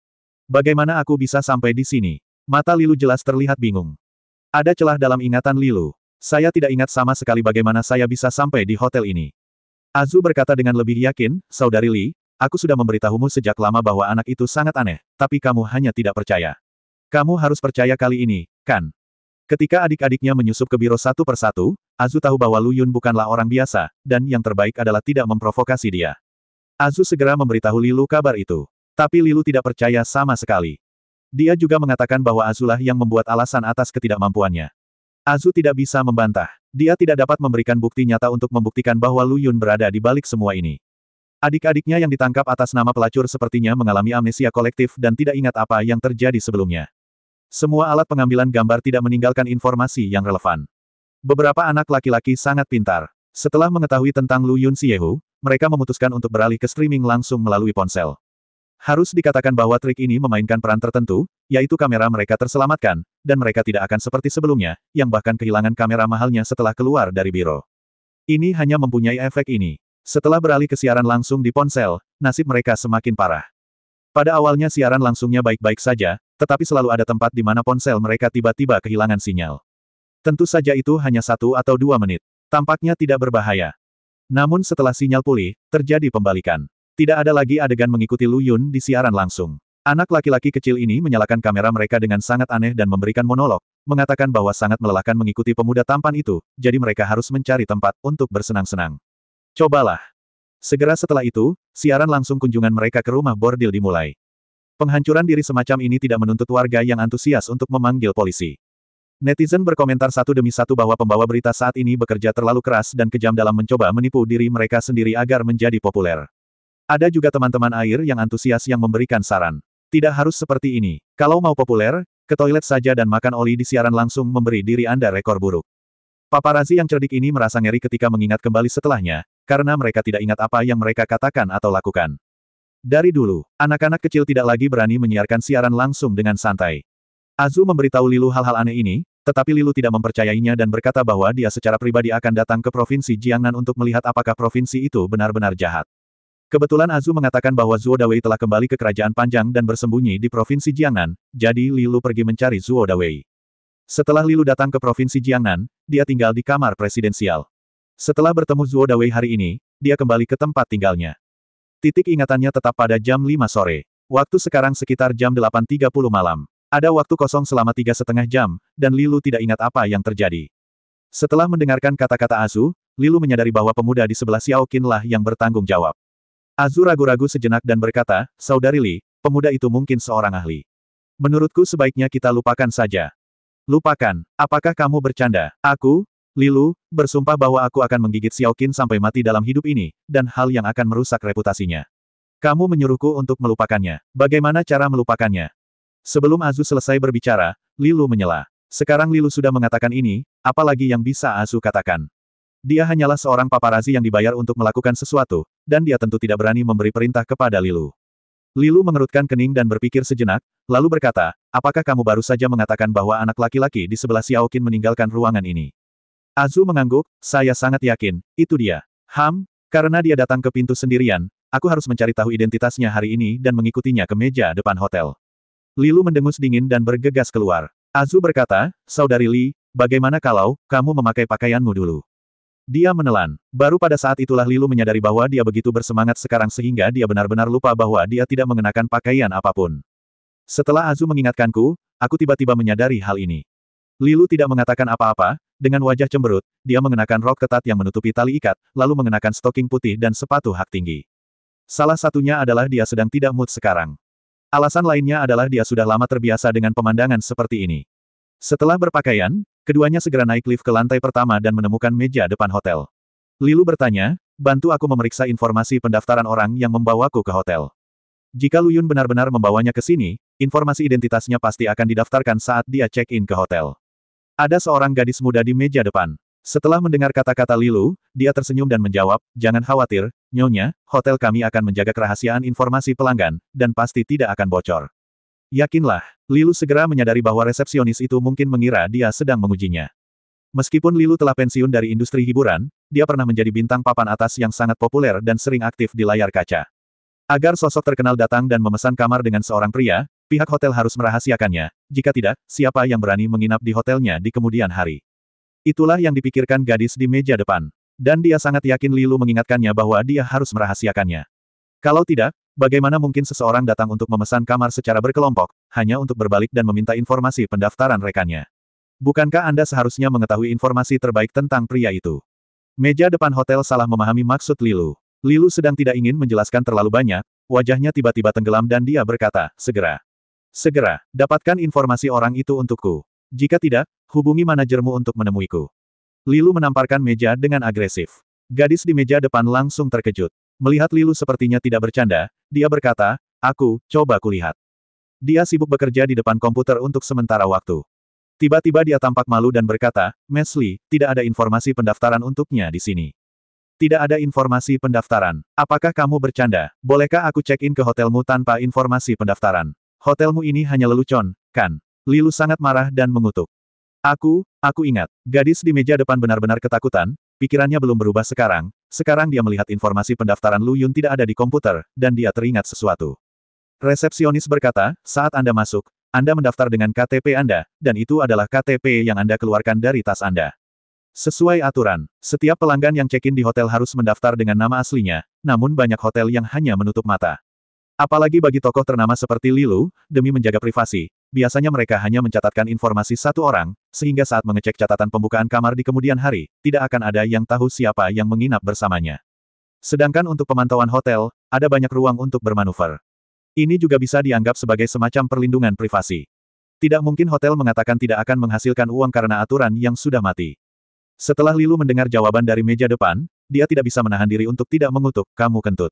[SPEAKER 1] Bagaimana aku bisa sampai di sini?" Mata Lilu jelas terlihat bingung. Ada celah dalam ingatan Lilu. "Saya tidak ingat sama sekali bagaimana saya bisa sampai di hotel ini." Azu berkata dengan lebih yakin, "Saudari Li, aku sudah memberitahumu sejak lama bahwa anak itu sangat aneh, tapi kamu hanya tidak percaya. Kamu harus percaya kali ini, kan?" Ketika adik-adiknya menyusup ke biro satu persatu, Azu tahu bahwa Lu Yun bukanlah orang biasa, dan yang terbaik adalah tidak memprovokasi dia. Azu segera memberitahu Lilu kabar itu. Tapi Lilu tidak percaya sama sekali. Dia juga mengatakan bahwa Azulah yang membuat alasan atas ketidakmampuannya. Azu tidak bisa membantah. Dia tidak dapat memberikan bukti nyata untuk membuktikan bahwa Lu Yun berada di balik semua ini. Adik-adiknya yang ditangkap atas nama pelacur sepertinya mengalami amnesia kolektif dan tidak ingat apa yang terjadi sebelumnya. Semua alat pengambilan gambar tidak meninggalkan informasi yang relevan. Beberapa anak laki-laki sangat pintar. Setelah mengetahui tentang Lu Yun Xiehu, mereka memutuskan untuk beralih ke streaming langsung melalui ponsel. Harus dikatakan bahwa trik ini memainkan peran tertentu, yaitu kamera mereka terselamatkan, dan mereka tidak akan seperti sebelumnya, yang bahkan kehilangan kamera mahalnya setelah keluar dari biro. Ini hanya mempunyai efek ini. Setelah beralih ke siaran langsung di ponsel, nasib mereka semakin parah. Pada awalnya siaran langsungnya baik-baik saja, tetapi selalu ada tempat di mana ponsel mereka tiba-tiba kehilangan sinyal. Tentu saja itu hanya 1 atau 2 menit. Tampaknya tidak berbahaya. Namun setelah sinyal pulih, terjadi pembalikan. Tidak ada lagi adegan mengikuti Lu Yun di siaran langsung. Anak laki-laki kecil ini menyalakan kamera mereka dengan sangat aneh dan memberikan monolog, mengatakan bahwa sangat melelahkan mengikuti pemuda tampan itu, jadi mereka harus mencari tempat untuk bersenang-senang. Cobalah. Segera setelah itu, siaran langsung kunjungan mereka ke rumah bordil dimulai. Penghancuran diri semacam ini tidak menuntut warga yang antusias untuk memanggil polisi. Netizen berkomentar satu demi satu bahwa pembawa berita saat ini bekerja terlalu keras dan kejam dalam mencoba menipu diri mereka sendiri agar menjadi populer. Ada juga teman-teman air yang antusias yang memberikan saran. Tidak harus seperti ini. Kalau mau populer, ke toilet saja dan makan oli di siaran langsung memberi diri Anda rekor buruk. Paparazi yang cerdik ini merasa ngeri ketika mengingat kembali setelahnya, karena mereka tidak ingat apa yang mereka katakan atau lakukan. Dari dulu, anak-anak kecil tidak lagi berani menyiarkan siaran langsung dengan santai. Azu memberitahu Lilu hal-hal aneh ini, tetapi Lilu tidak mempercayainya dan berkata bahwa dia secara pribadi akan datang ke Provinsi Jiangnan untuk melihat apakah provinsi itu benar-benar jahat. Kebetulan Azu mengatakan bahwa Zuo Dawei telah kembali ke Kerajaan Panjang dan bersembunyi di Provinsi Jiangnan, jadi Lilu pergi mencari Zuo Dawei. Setelah Lilu datang ke Provinsi Jiangnan, dia tinggal di kamar presidensial. Setelah bertemu Zuo Dawei hari ini, dia kembali ke tempat tinggalnya. Titik ingatannya tetap pada jam 5 sore. Waktu sekarang sekitar jam 8.30 malam. Ada waktu kosong selama 3,5 jam, dan Lilu tidak ingat apa yang terjadi. Setelah mendengarkan kata-kata Azu, Lilu menyadari bahwa pemuda di sebelah Xiao Qin lah yang bertanggung jawab. Azu ragu-ragu sejenak dan berkata, Saudari Li, pemuda itu mungkin seorang ahli. Menurutku sebaiknya kita lupakan saja. Lupakan, apakah kamu bercanda? Aku, Lilu, bersumpah bahwa aku akan menggigit Xiao Qin sampai mati dalam hidup ini, dan hal yang akan merusak reputasinya. Kamu menyuruhku untuk melupakannya. Bagaimana cara melupakannya? Sebelum Azu selesai berbicara, Lilu menyela. Sekarang Lilu sudah mengatakan ini, apalagi yang bisa Azu katakan? Dia hanyalah seorang paparazi yang dibayar untuk melakukan sesuatu, dan dia tentu tidak berani memberi perintah kepada Lilu. Lilu mengerutkan kening dan berpikir sejenak, lalu berkata, apakah kamu baru saja mengatakan bahwa anak laki-laki di sebelah Xiao Qin meninggalkan ruangan ini? Azu mengangguk, saya sangat yakin, itu dia. Karena dia datang ke pintu sendirian, aku harus mencari tahu identitasnya hari ini dan mengikutinya ke meja depan hotel. Lilu mendengus dingin dan bergegas keluar. Azu berkata, Saudari Li, bagaimana kalau kamu memakai pakaianmu dulu? Dia menelan. Baru pada saat itulah Lilu menyadari bahwa dia begitu bersemangat sekarang sehingga dia benar-benar lupa bahwa dia tidak mengenakan pakaian apapun. Setelah Azu mengingatkanku, aku tiba-tiba menyadari hal ini. Lilu tidak mengatakan apa-apa, dengan wajah cemberut, dia mengenakan rok ketat yang menutupi tali ikat, lalu mengenakan stoking putih dan sepatu hak tinggi. Salah satunya adalah dia sedang tidak mood sekarang. Alasan lainnya adalah dia sudah lama terbiasa dengan pemandangan seperti ini. Setelah berpakaian, keduanya segera naik lift ke lantai pertama dan menemukan meja depan hotel. Lilu bertanya, bantu aku memeriksa informasi pendaftaran orang yang membawaku ke hotel. Jika Lu Yun benar-benar membawanya ke sini, informasi identitasnya pasti akan didaftarkan saat dia check-in ke hotel. Ada seorang gadis muda di meja depan. Setelah mendengar kata-kata Lilu, dia tersenyum dan menjawab, jangan khawatir, Nyonya, hotel kami akan menjaga kerahasiaan informasi pelanggan, dan pasti tidak akan bocor. Yakinlah, Lilu segera menyadari bahwa resepsionis itu mungkin mengira dia sedang mengujinya. Meskipun Lilu telah pensiun dari industri hiburan, dia pernah menjadi bintang papan atas yang sangat populer dan sering aktif di layar kaca. Agar sosok terkenal datang dan memesan kamar dengan seorang pria, pihak hotel harus merahasiakannya, jika tidak, siapa yang berani menginap di hotelnya di kemudian hari. Itulah yang dipikirkan gadis di meja depan. Dan dia sangat yakin Lilu mengingatkannya bahwa dia harus merahasiakannya. Kalau tidak, bagaimana mungkin seseorang datang untuk memesan kamar secara berkelompok, hanya untuk berbalik dan meminta informasi pendaftaran rekannya? Bukankah Anda seharusnya mengetahui informasi terbaik tentang pria itu? Meja depan hotel salah memahami maksud Lilu. Lilu sedang tidak ingin menjelaskan terlalu banyak, wajahnya tiba-tiba tenggelam dan dia berkata, segera. Segera, dapatkan informasi orang itu untukku. Jika tidak, hubungi manajermu untuk menemuiku. Lilu menamparkan meja dengan agresif. Gadis di meja depan langsung terkejut. Melihat Lilu sepertinya tidak bercanda, dia berkata, aku, coba kulihat. Dia sibuk bekerja di depan komputer untuk sementara waktu. Tiba-tiba dia tampak malu dan berkata, Mesli, tidak ada informasi pendaftaran untuknya di sini. Tidak ada informasi pendaftaran. Apakah kamu bercanda? Bolehkah aku check-in ke hotelmu tanpa informasi pendaftaran? Hotelmu ini hanya lelucon, kan? Lilu sangat marah dan mengutuk. Aku ingat. Gadis di meja depan benar-benar ketakutan, pikirannya belum berubah sekarang. Sekarang dia melihat informasi pendaftaran Lu Yun tidak ada di komputer, dan dia teringat sesuatu. Resepsionis berkata, saat Anda masuk, Anda mendaftar dengan KTP Anda, dan itu adalah KTP yang Anda keluarkan dari tas Anda. Sesuai aturan, setiap pelanggan yang check-in di hotel harus mendaftar dengan nama aslinya, namun banyak hotel yang hanya menutup mata. Apalagi bagi tokoh ternama seperti Lilu, demi menjaga privasi, biasanya mereka hanya mencatatkan informasi satu orang, sehingga saat mengecek catatan pembukaan kamar di kemudian hari, tidak akan ada yang tahu siapa yang menginap bersamanya. Sedangkan untuk pemantauan hotel, ada banyak ruang untuk bermanuver. Ini juga bisa dianggap sebagai semacam perlindungan privasi. Tidak mungkin hotel mengatakan tidak akan menghasilkan uang karena aturan yang sudah mati. Setelah Lilu mendengar jawaban dari meja depan, dia tidak bisa menahan diri untuk tidak mengutuk, kamu kentut.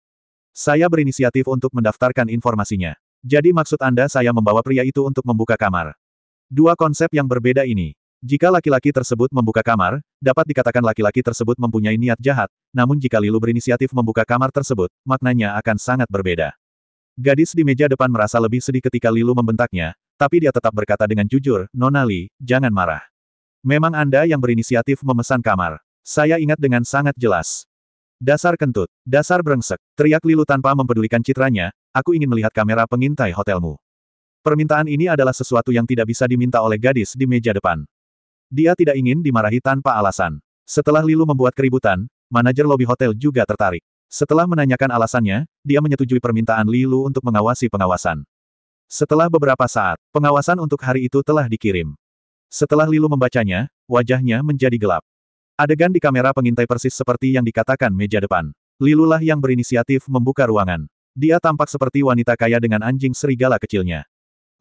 [SPEAKER 1] Saya berinisiatif untuk mendaftarkan informasinya. Jadi maksud Anda saya membawa pria itu untuk membuka kamar. Dua konsep yang berbeda ini. Jika laki-laki tersebut membuka kamar, dapat dikatakan laki-laki tersebut mempunyai niat jahat, namun jika Lilu berinisiatif membuka kamar tersebut, maknanya akan sangat berbeda. Gadis di meja depan merasa lebih sedih ketika Lilu membentaknya, tapi dia tetap berkata dengan jujur, Nona Li, jangan marah. Memang Anda yang berinisiatif memesan kamar. Saya ingat dengan sangat jelas. Dasar kentut, dasar brengsek, teriak Lilu tanpa mempedulikan citranya, aku ingin melihat kamera pengintai hotelmu. Permintaan ini adalah sesuatu yang tidak bisa diminta oleh gadis di meja depan. Dia tidak ingin dimarahi tanpa alasan. Setelah Lilu membuat keributan, manajer lobi hotel juga tertarik. Setelah menanyakan alasannya, dia menyetujui permintaan Lilu untuk mengawasi pengawasan. Setelah beberapa saat, pengawasan untuk hari itu telah dikirim. Setelah Lilu membacanya, wajahnya menjadi gelap. Adegan di kamera pengintai persis seperti yang dikatakan meja depan. Lilulah yang berinisiatif membuka ruangan. Dia tampak seperti wanita kaya dengan anjing serigala kecilnya.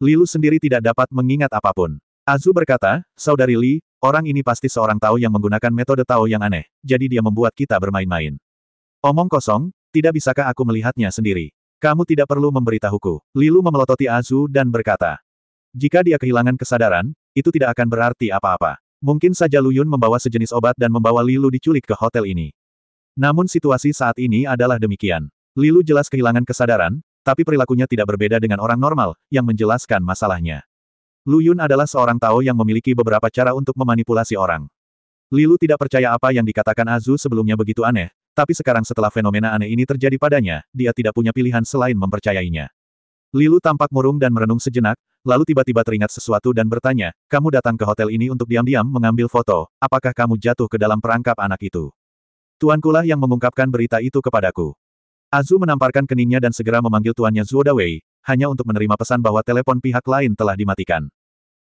[SPEAKER 1] Lilu sendiri tidak dapat mengingat apapun. Azu berkata, Saudari Li, orang ini pasti seorang Tao yang menggunakan metode Tao yang aneh, jadi dia membuat kita bermain-main. Omong kosong, tidak bisakah aku melihatnya sendiri? Kamu tidak perlu memberitahuku. Lilu memelototi Azu dan berkata. Jika dia kehilangan kesadaran, itu tidak akan berarti apa-apa. Mungkin saja Lu Yun membawa sejenis obat dan membawa Lilu diculik ke hotel ini. Namun situasi saat ini adalah demikian. Lilu jelas kehilangan kesadaran, tapi perilakunya tidak berbeda dengan orang normal, yang menjelaskan masalahnya. Lu Yun adalah seorang Tao yang memiliki beberapa cara untuk memanipulasi orang. Lilu tidak percaya apa yang dikatakan Azu sebelumnya begitu aneh, tapi sekarang setelah fenomena aneh ini terjadi padanya, dia tidak punya pilihan selain mempercayainya. Lilu tampak murung dan merenung sejenak, lalu tiba-tiba teringat sesuatu dan bertanya, kamu datang ke hotel ini untuk diam-diam mengambil foto, apakah kamu jatuh ke dalam perangkap anak itu? Tuankulah yang mengungkapkan berita itu kepadaku. Azu menamparkan keningnya dan segera memanggil tuannya Zuo Dawei, hanya untuk menerima pesan bahwa telepon pihak lain telah dimatikan.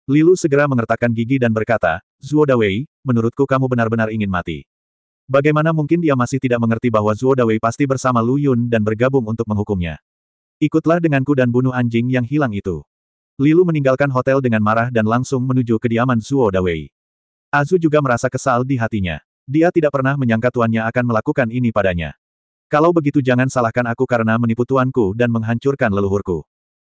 [SPEAKER 1] Lilu segera mengertakkan gigi dan berkata, Zuo Dawei, menurutku kamu benar-benar ingin mati. Bagaimana mungkin dia masih tidak mengerti bahwa Zuo Dawei pasti bersama Lu Yun dan bergabung untuk menghukumnya. Ikutlah denganku dan bunuh anjing yang hilang itu. Lilu meninggalkan hotel dengan marah dan langsung menuju kediaman Zuo Dawei. Azu juga merasa kesal di hatinya. Dia tidak pernah menyangka tuannya akan melakukan ini padanya. Kalau begitu jangan salahkan aku karena menipu tuanku dan menghancurkan leluhurku.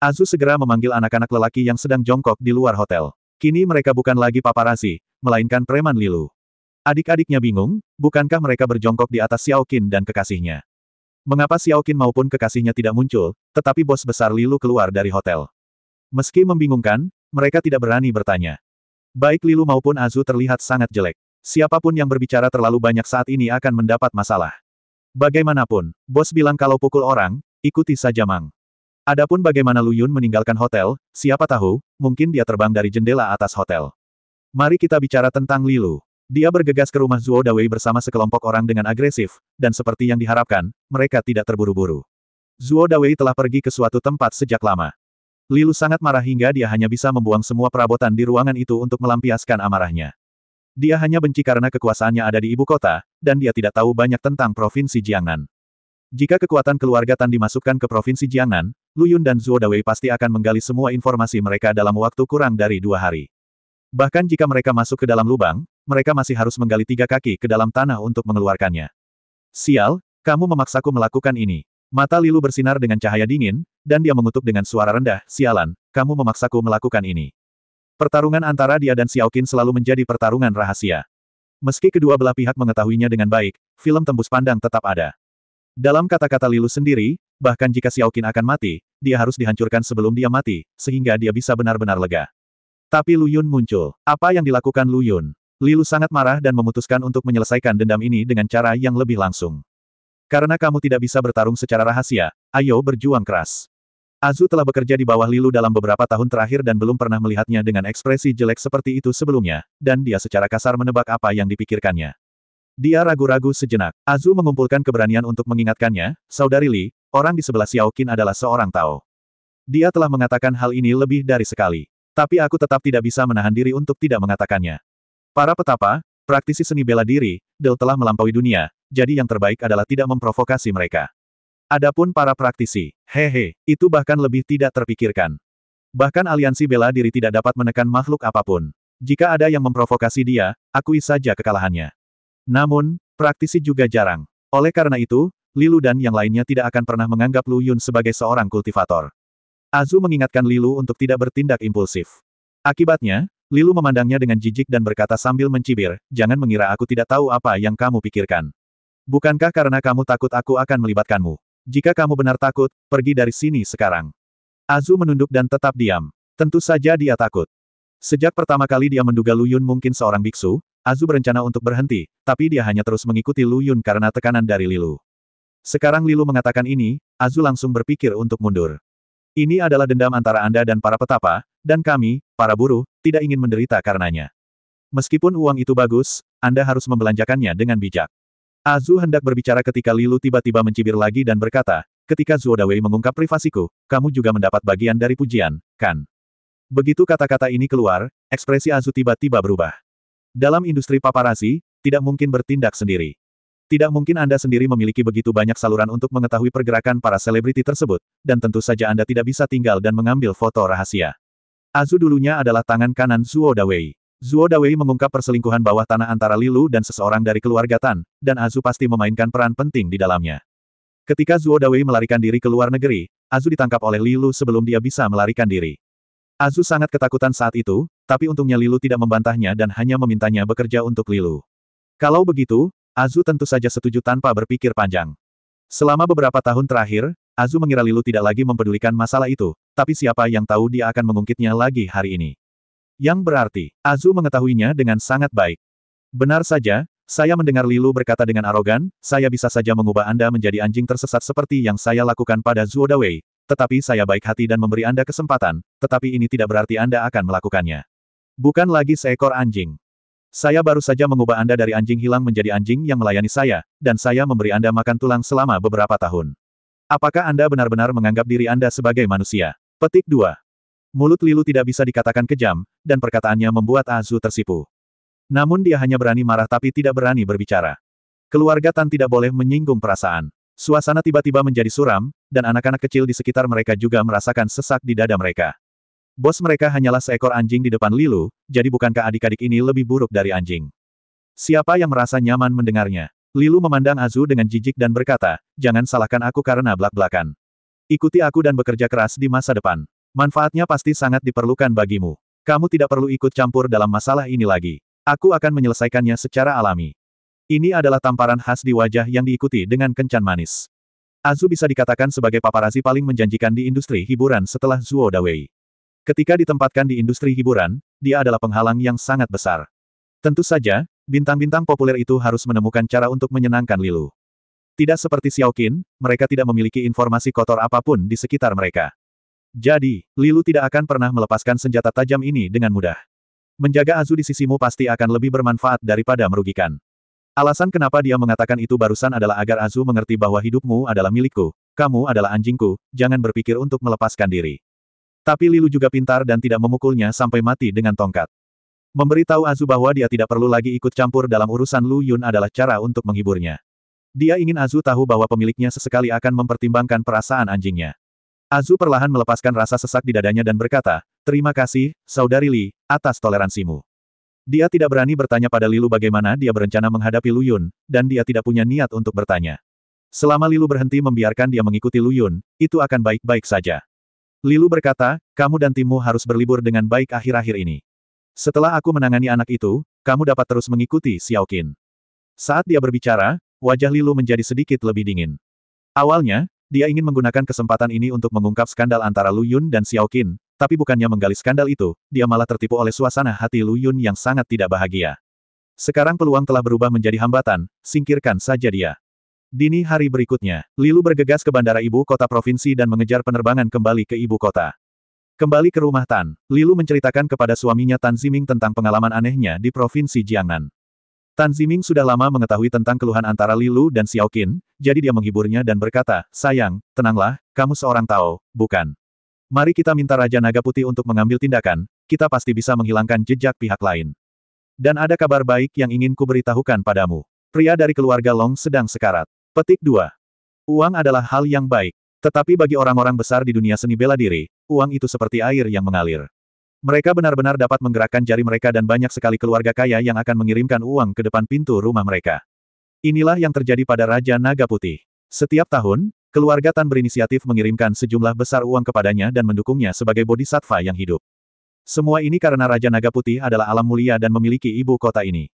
[SPEAKER 1] Azu segera memanggil anak-anak lelaki yang sedang jongkok di luar hotel. Kini mereka bukan lagi paparazi, melainkan preman Lilu. Adik-adiknya bingung, bukankah mereka berjongkok di atas Xiao Qin dan kekasihnya? Mengapa Xiao Qin maupun kekasihnya tidak muncul, tetapi bos besar Lilu keluar dari hotel? Meski membingungkan, mereka tidak berani bertanya. Baik Lilu maupun Azu terlihat sangat jelek. Siapapun yang berbicara terlalu banyak saat ini akan mendapat masalah. Bagaimanapun, bos bilang kalau pukul orang, ikuti saja Mang. Adapun bagaimana Lu Yun meninggalkan hotel, siapa tahu, mungkin dia terbang dari jendela atas hotel. Mari kita bicara tentang Lilu. Dia bergegas ke rumah Zuo Dawei bersama sekelompok orang dengan agresif, dan seperti yang diharapkan, mereka tidak terburu-buru. Zuo Dawei telah pergi ke suatu tempat sejak lama. Lilu sangat marah hingga dia hanya bisa membuang semua perabotan di ruangan itu untuk melampiaskan amarahnya. Dia hanya benci karena kekuasaannya ada di ibu kota, dan dia tidak tahu banyak tentang Provinsi Jiangnan. Jika kekuatan keluarga Tan dimasukkan ke Provinsi Jiangnan, Lu Yun dan Zuo Dawei pasti akan menggali semua informasi mereka dalam waktu kurang dari 2 hari. Bahkan jika mereka masuk ke dalam lubang, mereka masih harus menggali 3 kaki ke dalam tanah untuk mengeluarkannya. Sial, kamu memaksaku melakukan ini. Mata Lilu bersinar dengan cahaya dingin, dan dia mengutuk dengan suara rendah, sialan, kamu memaksaku melakukan ini. Pertarungan antara dia dan Xiao Qin selalu menjadi pertarungan rahasia. Meski kedua belah pihak mengetahuinya dengan baik, film tembus pandang tetap ada. Dalam kata-kata Lilu sendiri, bahkan jika Xiao Qin akan mati, dia harus dihancurkan sebelum dia mati, sehingga dia bisa benar-benar lega. Tapi Lu Yun muncul. Apa yang dilakukan Lu Yun? Lilu sangat marah dan memutuskan untuk menyelesaikan dendam ini dengan cara yang lebih langsung. Karena kamu tidak bisa bertarung secara rahasia, ayo berjuang keras. Azu telah bekerja di bawah Lilu dalam beberapa tahun terakhir dan belum pernah melihatnya dengan ekspresi jelek seperti itu sebelumnya, dan dia secara kasar menebak apa yang dipikirkannya. Dia ragu-ragu sejenak. Azu mengumpulkan keberanian untuk mengingatkannya, Saudari Li, orang di sebelah Xiao Qin adalah seorang Tao. Dia telah mengatakan hal ini lebih dari sekali. Tapi aku tetap tidak bisa menahan diri untuk tidak mengatakannya. Para petapa, praktisi seni bela diri, Del telah melampaui dunia, jadi yang terbaik adalah tidak memprovokasi mereka. Adapun para praktisi, hehe, itu bahkan lebih tidak terpikirkan. Bahkan aliansi bela diri tidak dapat menekan makhluk apapun. Jika ada yang memprovokasi dia, akui saja kekalahannya. Namun, praktisi juga jarang. Oleh karena itu, Lilu dan yang lainnya tidak akan pernah menganggap Lu Yun sebagai seorang kultivator. Azu mengingatkan Lilu untuk tidak bertindak impulsif. Akibatnya, Lilu memandangnya dengan jijik dan berkata sambil mencibir, jangan mengira aku tidak tahu apa yang kamu pikirkan. Bukankah karena kamu takut aku akan melibatkanmu? Jika kamu benar takut, pergi dari sini sekarang. Azu menunduk dan tetap diam. Tentu saja dia takut. Sejak pertama kali dia menduga Lu Yun mungkin seorang biksu, Azu berencana untuk berhenti, tapi dia hanya terus mengikuti Lu Yun karena tekanan dari Lilu. Sekarang Lilu mengatakan ini, Azu langsung berpikir untuk mundur. Ini adalah dendam antara Anda dan para petapa, dan kami, para buruh, tidak ingin menderita karenanya. Meskipun uang itu bagus, Anda harus membelanjakannya dengan bijak. Azu hendak berbicara ketika Lilu tiba-tiba mencibir lagi dan berkata, ketika Zuo Dawei mengungkap privasiku, kamu juga mendapat bagian dari pujian, kan? Begitu kata-kata ini keluar, ekspresi Azu tiba-tiba berubah. Dalam industri paparazzi, tidak mungkin bertindak sendiri. Tidak mungkin Anda sendiri memiliki begitu banyak saluran untuk mengetahui pergerakan para selebriti tersebut, dan tentu saja Anda tidak bisa tinggal dan mengambil foto rahasia. Azu dulunya adalah tangan kanan Zuo Dawei. Zuo Dawei mengungkap perselingkuhan bawah tanah antara Lilu dan seseorang dari keluarga Tan, dan Azu pasti memainkan peran penting di dalamnya. Ketika Zuo Dawei melarikan diri ke luar negeri, Azu ditangkap oleh Lilu sebelum dia bisa melarikan diri. Azu sangat ketakutan saat itu, tapi untungnya Lilu tidak membantahnya dan hanya memintanya bekerja untuk Lilu. Kalau begitu, Azu tentu saja setuju tanpa berpikir panjang. Selama beberapa tahun terakhir, Azu mengira Lilu tidak lagi mempedulikan masalah itu, tapi siapa yang tahu dia akan mengungkitnya lagi hari ini. Yang berarti, Azu mengetahuinya dengan sangat baik. Benar saja, saya mendengar Lilu berkata dengan arogan, saya bisa saja mengubah Anda menjadi anjing tersesat seperti yang saya lakukan pada Zuo Dawei, tetapi saya baik hati dan memberi Anda kesempatan, tetapi ini tidak berarti Anda akan melakukannya. Bukan lagi seekor anjing. Saya baru saja mengubah Anda dari anjing hilang menjadi anjing yang melayani saya, dan saya memberi Anda makan tulang selama beberapa tahun. Apakah Anda benar-benar menganggap diri Anda sebagai manusia? Petik 2. Mulut Lilu tidak bisa dikatakan kejam, dan perkataannya membuat Azu tersipu. Namun dia hanya berani marah tapi tidak berani berbicara. Keluarga Tan tidak boleh menyinggung perasaan. Suasana tiba-tiba menjadi suram, dan anak-anak kecil di sekitar mereka juga merasakan sesak di dada mereka. Bos mereka hanyalah seekor anjing di depan Lilu, jadi bukankah adik-adik ini lebih buruk dari anjing? Siapa yang merasa nyaman mendengarnya? Lilu memandang Azu dengan jijik dan berkata, jangan salahkan aku karena blak-blakan. Ikuti aku dan bekerja keras di masa depan. Manfaatnya pasti sangat diperlukan bagimu. Kamu tidak perlu ikut campur dalam masalah ini lagi. Aku akan menyelesaikannya secara alami. Ini adalah tamparan khas di wajah yang diikuti dengan kencan manis. Azu bisa dikatakan sebagai paparazi paling menjanjikan di industri hiburan setelah Zuo Dawei. Ketika ditempatkan di industri hiburan, dia adalah penghalang yang sangat besar. Tentu saja, bintang-bintang populer itu harus menemukan cara untuk menyenangkan Lilu. Tidak seperti Xiao Qin, mereka tidak memiliki informasi kotor apapun di sekitar mereka. Jadi, Lilu tidak akan pernah melepaskan senjata tajam ini dengan mudah. Menjaga Azu di sisimu pasti akan lebih bermanfaat daripada merugikan. Alasan kenapa dia mengatakan itu barusan adalah agar Azu mengerti bahwa hidupmu adalah milikku, kamu adalah anjingku, jangan berpikir untuk melepaskan diri. Tapi Lilu juga pintar dan tidak memukulnya sampai mati dengan tongkat. Memberitahu Azu bahwa dia tidak perlu lagi ikut campur dalam urusan Lu Yun adalah cara untuk menghiburnya. Dia ingin Azu tahu bahwa pemiliknya sesekali akan mempertimbangkan perasaan anjingnya. Azu perlahan melepaskan rasa sesak di dadanya dan berkata, terima kasih, Saudari Li, atas toleransimu. Dia tidak berani bertanya pada Lilu bagaimana dia berencana menghadapi Lu Yun, dan dia tidak punya niat untuk bertanya. Selama Lilu berhenti membiarkan dia mengikuti Lu Yun, itu akan baik-baik saja. Lilu berkata, kamu dan timmu harus berlibur dengan baik akhir-akhir ini. Setelah aku menangani anak itu, kamu dapat terus mengikuti Xiao Qin. Saat dia berbicara, wajah Lilu menjadi sedikit lebih dingin. Awalnya, dia ingin menggunakan kesempatan ini untuk mengungkap skandal antara Lu Yun dan Xiao Qin, tapi bukannya menggali skandal itu, dia malah tertipu oleh suasana hati Lu Yun yang sangat tidak bahagia. Sekarang peluang telah berubah menjadi hambatan, singkirkan saja dia. Dini hari berikutnya, Lilu bergegas ke bandara ibu kota provinsi dan mengejar penerbangan kembali ke ibu kota. Kembali ke rumah Tan, Lilu menceritakan kepada suaminya Tan Ziming tentang pengalaman anehnya di provinsi Jiangnan. Tan Ziming sudah lama mengetahui tentang keluhan antara Lilu dan Xiao Qin, jadi dia menghiburnya dan berkata, "Sayang, tenanglah, kamu seorang Tao, bukan? Mari kita minta Raja Naga Putih untuk mengambil tindakan, kita pasti bisa menghilangkan jejak pihak lain. Dan ada kabar baik yang ingin kuberitahukan padamu. Pria dari keluarga Long sedang sekarat." Petik 2. Uang adalah hal yang baik. Tetapi bagi orang-orang besar di dunia seni bela diri, uang itu seperti air yang mengalir. Mereka benar-benar dapat menggerakkan jari mereka dan banyak sekali keluarga kaya yang akan mengirimkan uang ke depan pintu rumah mereka. Inilah yang terjadi pada Raja Naga Putih. Setiap tahun, keluarga Tan berinisiatif mengirimkan sejumlah besar uang kepadanya dan mendukungnya sebagai bodhisattva yang hidup. Semua ini karena Raja Naga Putih adalah alam mulia dan memiliki ibu kota ini.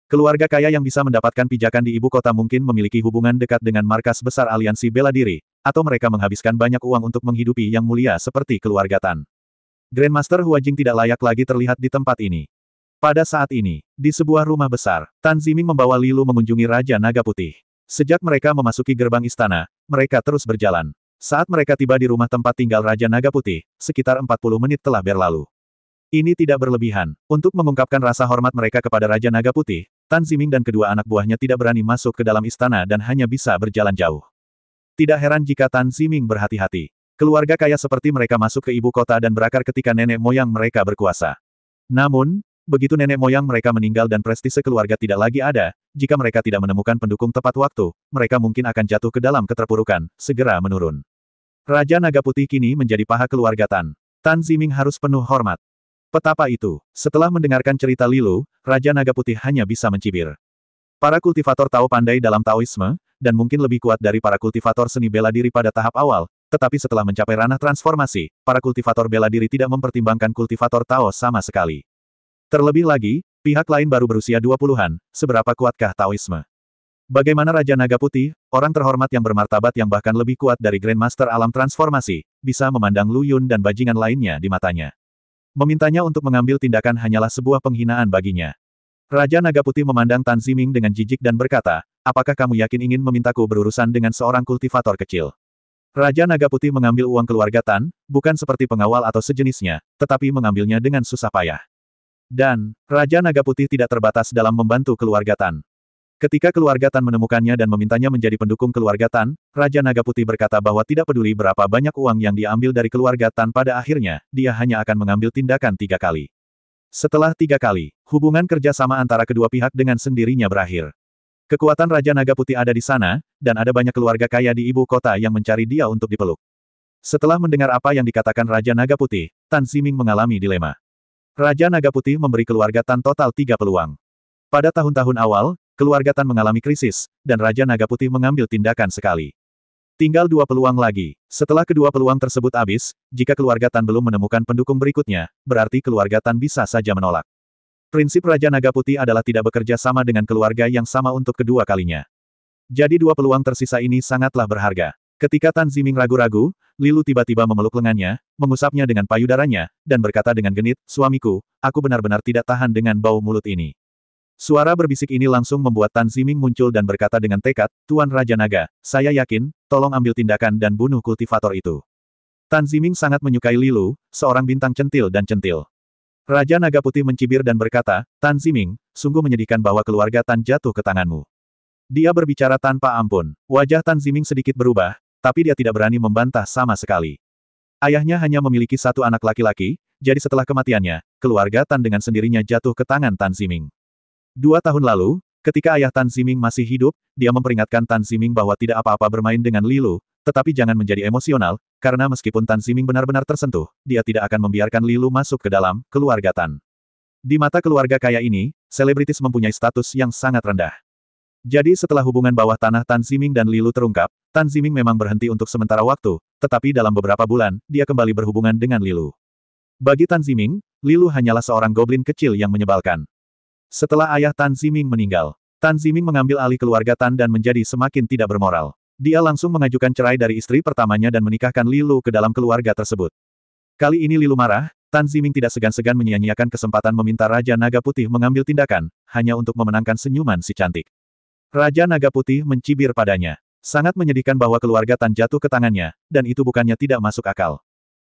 [SPEAKER 1] Keluarga kaya yang bisa mendapatkan pijakan di ibu kota mungkin memiliki hubungan dekat dengan markas besar aliansi bela diri, atau mereka menghabiskan banyak uang untuk menghidupi yang mulia seperti keluarga Tan. Grandmaster Huajing tidak layak lagi terlihat di tempat ini. Pada saat ini, di sebuah rumah besar, Tan Ziming membawa Lilu mengunjungi Raja Naga Putih. Sejak mereka memasuki gerbang istana, mereka terus berjalan. Saat mereka tiba di rumah tempat tinggal Raja Naga Putih, sekitar 40 menit telah berlalu. Ini tidak berlebihan. Untuk mengungkapkan rasa hormat mereka kepada Raja Naga Putih, Tan Ziming dan kedua anak buahnya tidak berani masuk ke dalam istana dan hanya bisa berjalan jauh. Tidak heran jika Tan Ziming berhati-hati. Keluarga kaya seperti mereka masuk ke ibu kota dan berakar ketika nenek moyang mereka berkuasa. Namun, begitu nenek moyang mereka meninggal dan prestise keluarga tidak lagi ada, jika mereka tidak menemukan pendukung tepat waktu, mereka mungkin akan jatuh ke dalam keterpurukan, segera menurun. Raja Naga Putih kini menjadi paha keluarga Tan. Tan Ziming harus penuh hormat. Petapa itu, setelah mendengarkan cerita Lilu, Raja Naga Putih hanya bisa mencibir. Para kultivator Tao pandai dalam Taoisme, dan mungkin lebih kuat dari para kultivator seni bela diri pada tahap awal, tetapi setelah mencapai ranah transformasi, para kultivator bela diri tidak mempertimbangkan kultivator Tao sama sekali. Terlebih lagi, pihak lain baru berusia 20-an, seberapa kuatkah Taoisme? Bagaimana Raja Naga Putih, orang terhormat yang bermartabat yang bahkan lebih kuat dari Grandmaster Alam Transformasi, bisa memandang Lu Yun dan bajingan lainnya di matanya? Memintanya untuk mengambil tindakan hanyalah sebuah penghinaan baginya. Raja Naga Putih memandang Tan Ziming dengan jijik dan berkata, "Apakah kamu yakin ingin memintaku berurusan dengan seorang kultivator kecil?" Raja Naga Putih mengambil uang keluarga Tan, bukan seperti pengawal atau sejenisnya, tetapi mengambilnya dengan susah payah. Dan, Raja Naga Putih tidak terbatas dalam membantu keluarga Tan. Ketika keluarga Tan menemukannya dan memintanya menjadi pendukung keluarga Tan, Raja Naga Putih berkata bahwa tidak peduli berapa banyak uang yang dia ambil dari keluarga Tan, pada akhirnya, dia hanya akan mengambil tindakan 3 kali. Setelah 3 kali, hubungan kerja sama antara kedua pihak dengan sendirinya berakhir. Kekuatan Raja Naga Putih ada di sana, dan ada banyak keluarga kaya di ibu kota yang mencari dia untuk dipeluk. Setelah mendengar apa yang dikatakan Raja Naga Putih, Tan Ziming mengalami dilema. Raja Naga Putih memberi keluarga Tan total 3 peluang. Pada tahun-tahun awal, keluarga Tan mengalami krisis, dan Raja Naga Putih mengambil tindakan sekali. Tinggal 2 peluang lagi. Setelah kedua peluang tersebut habis, jika keluarga Tan belum menemukan pendukung berikutnya, berarti keluarga Tan bisa saja menolak. Prinsip Raja Naga Putih adalah tidak bekerja sama dengan keluarga yang sama untuk kedua kalinya. Jadi 2 peluang tersisa ini sangatlah berharga. Ketika Tan Ziming ragu-ragu, Lilu tiba-tiba memeluk lengannya, mengusapnya dengan payudaranya, dan berkata dengan genit, "Suamiku, aku benar-benar tidak tahan dengan bau mulut ini." Suara berbisik ini langsung membuat Tan Ziming muncul dan berkata dengan tekad, "Tuan Raja Naga, saya yakin, tolong ambil tindakan dan bunuh kultivator itu." Tan Ziming sangat menyukai Lilu, seorang bintang centil dan centil. Raja Naga Putih mencibir dan berkata, "Tan Ziming, sungguh menyedihkan bahwa keluarga Tan jatuh ke tanganmu." Dia berbicara tanpa ampun. Wajah Tan Ziming sedikit berubah, tapi dia tidak berani membantah sama sekali. Ayahnya hanya memiliki 1 anak laki-laki, jadi setelah kematiannya, keluarga Tan dengan sendirinya jatuh ke tangan Tan Ziming. 2 tahun lalu, ketika ayah Tan Ziming masih hidup, dia memperingatkan Tan Ziming bahwa tidak apa-apa bermain dengan Lilu, tetapi jangan menjadi emosional, karena meskipun Tan Ziming benar-benar tersentuh, dia tidak akan membiarkan Lilu masuk ke dalam keluarga Tan. Di mata keluarga kaya ini, selebritis mempunyai status yang sangat rendah. Jadi setelah hubungan bawah tanah Tan Ziming dan Lilu terungkap, Tan Ziming memang berhenti untuk sementara waktu, tetapi dalam beberapa bulan, dia kembali berhubungan dengan Lilu. Bagi Tan Ziming, Lilu hanyalah seorang goblin kecil yang menyebalkan. Setelah ayah Tan Ziming meninggal, Tan Ziming mengambil alih keluarga Tan dan menjadi semakin tidak bermoral. Dia langsung mengajukan cerai dari istri pertamanya dan menikahkan Lilu ke dalam keluarga tersebut. Kali ini Lilu marah, Tan Ziming tidak segan-segan menyia-nyiakan kesempatan meminta Raja Naga Putih mengambil tindakan, hanya untuk memenangkan senyuman si cantik. Raja Naga Putih mencibir padanya. Sangat menyedihkan bahwa keluarga Tan jatuh ke tangannya, dan itu bukannya tidak masuk akal.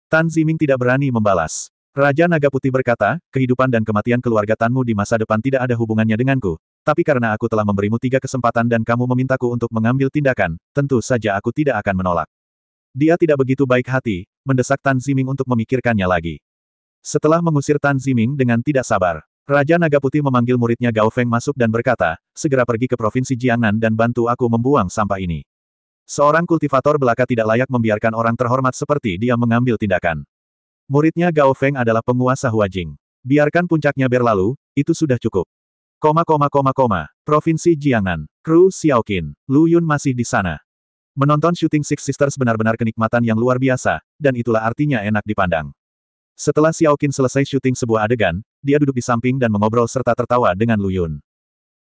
[SPEAKER 1] Tan Ziming tidak berani membalas. Raja Naga Putih berkata, kehidupan dan kematian keluarga Tanmu di masa depan tidak ada hubungannya denganku, tapi karena aku telah memberimu 3 kesempatan dan kamu memintaku untuk mengambil tindakan, tentu saja aku tidak akan menolak. Dia tidak begitu baik hati, mendesak Tan Ziming untuk memikirkannya lagi. Setelah mengusir Tan Ziming dengan tidak sabar, Raja Naga Putih memanggil muridnya Gao Feng masuk dan berkata, segera pergi ke Provinsi Jiangnan dan bantu aku membuang sampah ini. Seorang kultivator belaka tidak layak membiarkan orang terhormat seperti dia mengambil tindakan. Muridnya Gao Feng adalah penguasa Huajing. Biarkan puncaknya berlalu, itu sudah cukup. Provinsi Jiangnan. Kru Xiaoqin. Lu Yun masih di sana. Menonton syuting Six Sisters benar-benar kenikmatan yang luar biasa, dan itulah artinya enak dipandang. Setelah Xiaoqin selesai syuting sebuah adegan, dia duduk di samping dan mengobrol serta tertawa dengan Lu Yun.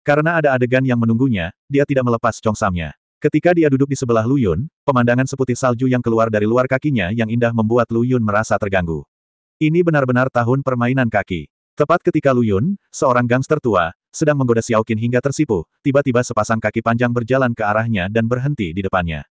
[SPEAKER 1] Karena ada adegan yang menunggunya, dia tidak melepas congsamnya. Ketika dia duduk di sebelah Lu Yun, pemandangan seputih salju yang keluar dari luar kakinya yang indah membuat Lu Yun merasa terganggu. Ini benar-benar tahun permainan kaki. Tepat ketika Lu Yun, seorang gangster tua, sedang menggoda Xiaoqin hingga tersipu, tiba-tiba sepasang kaki panjang berjalan ke arahnya dan berhenti di depannya.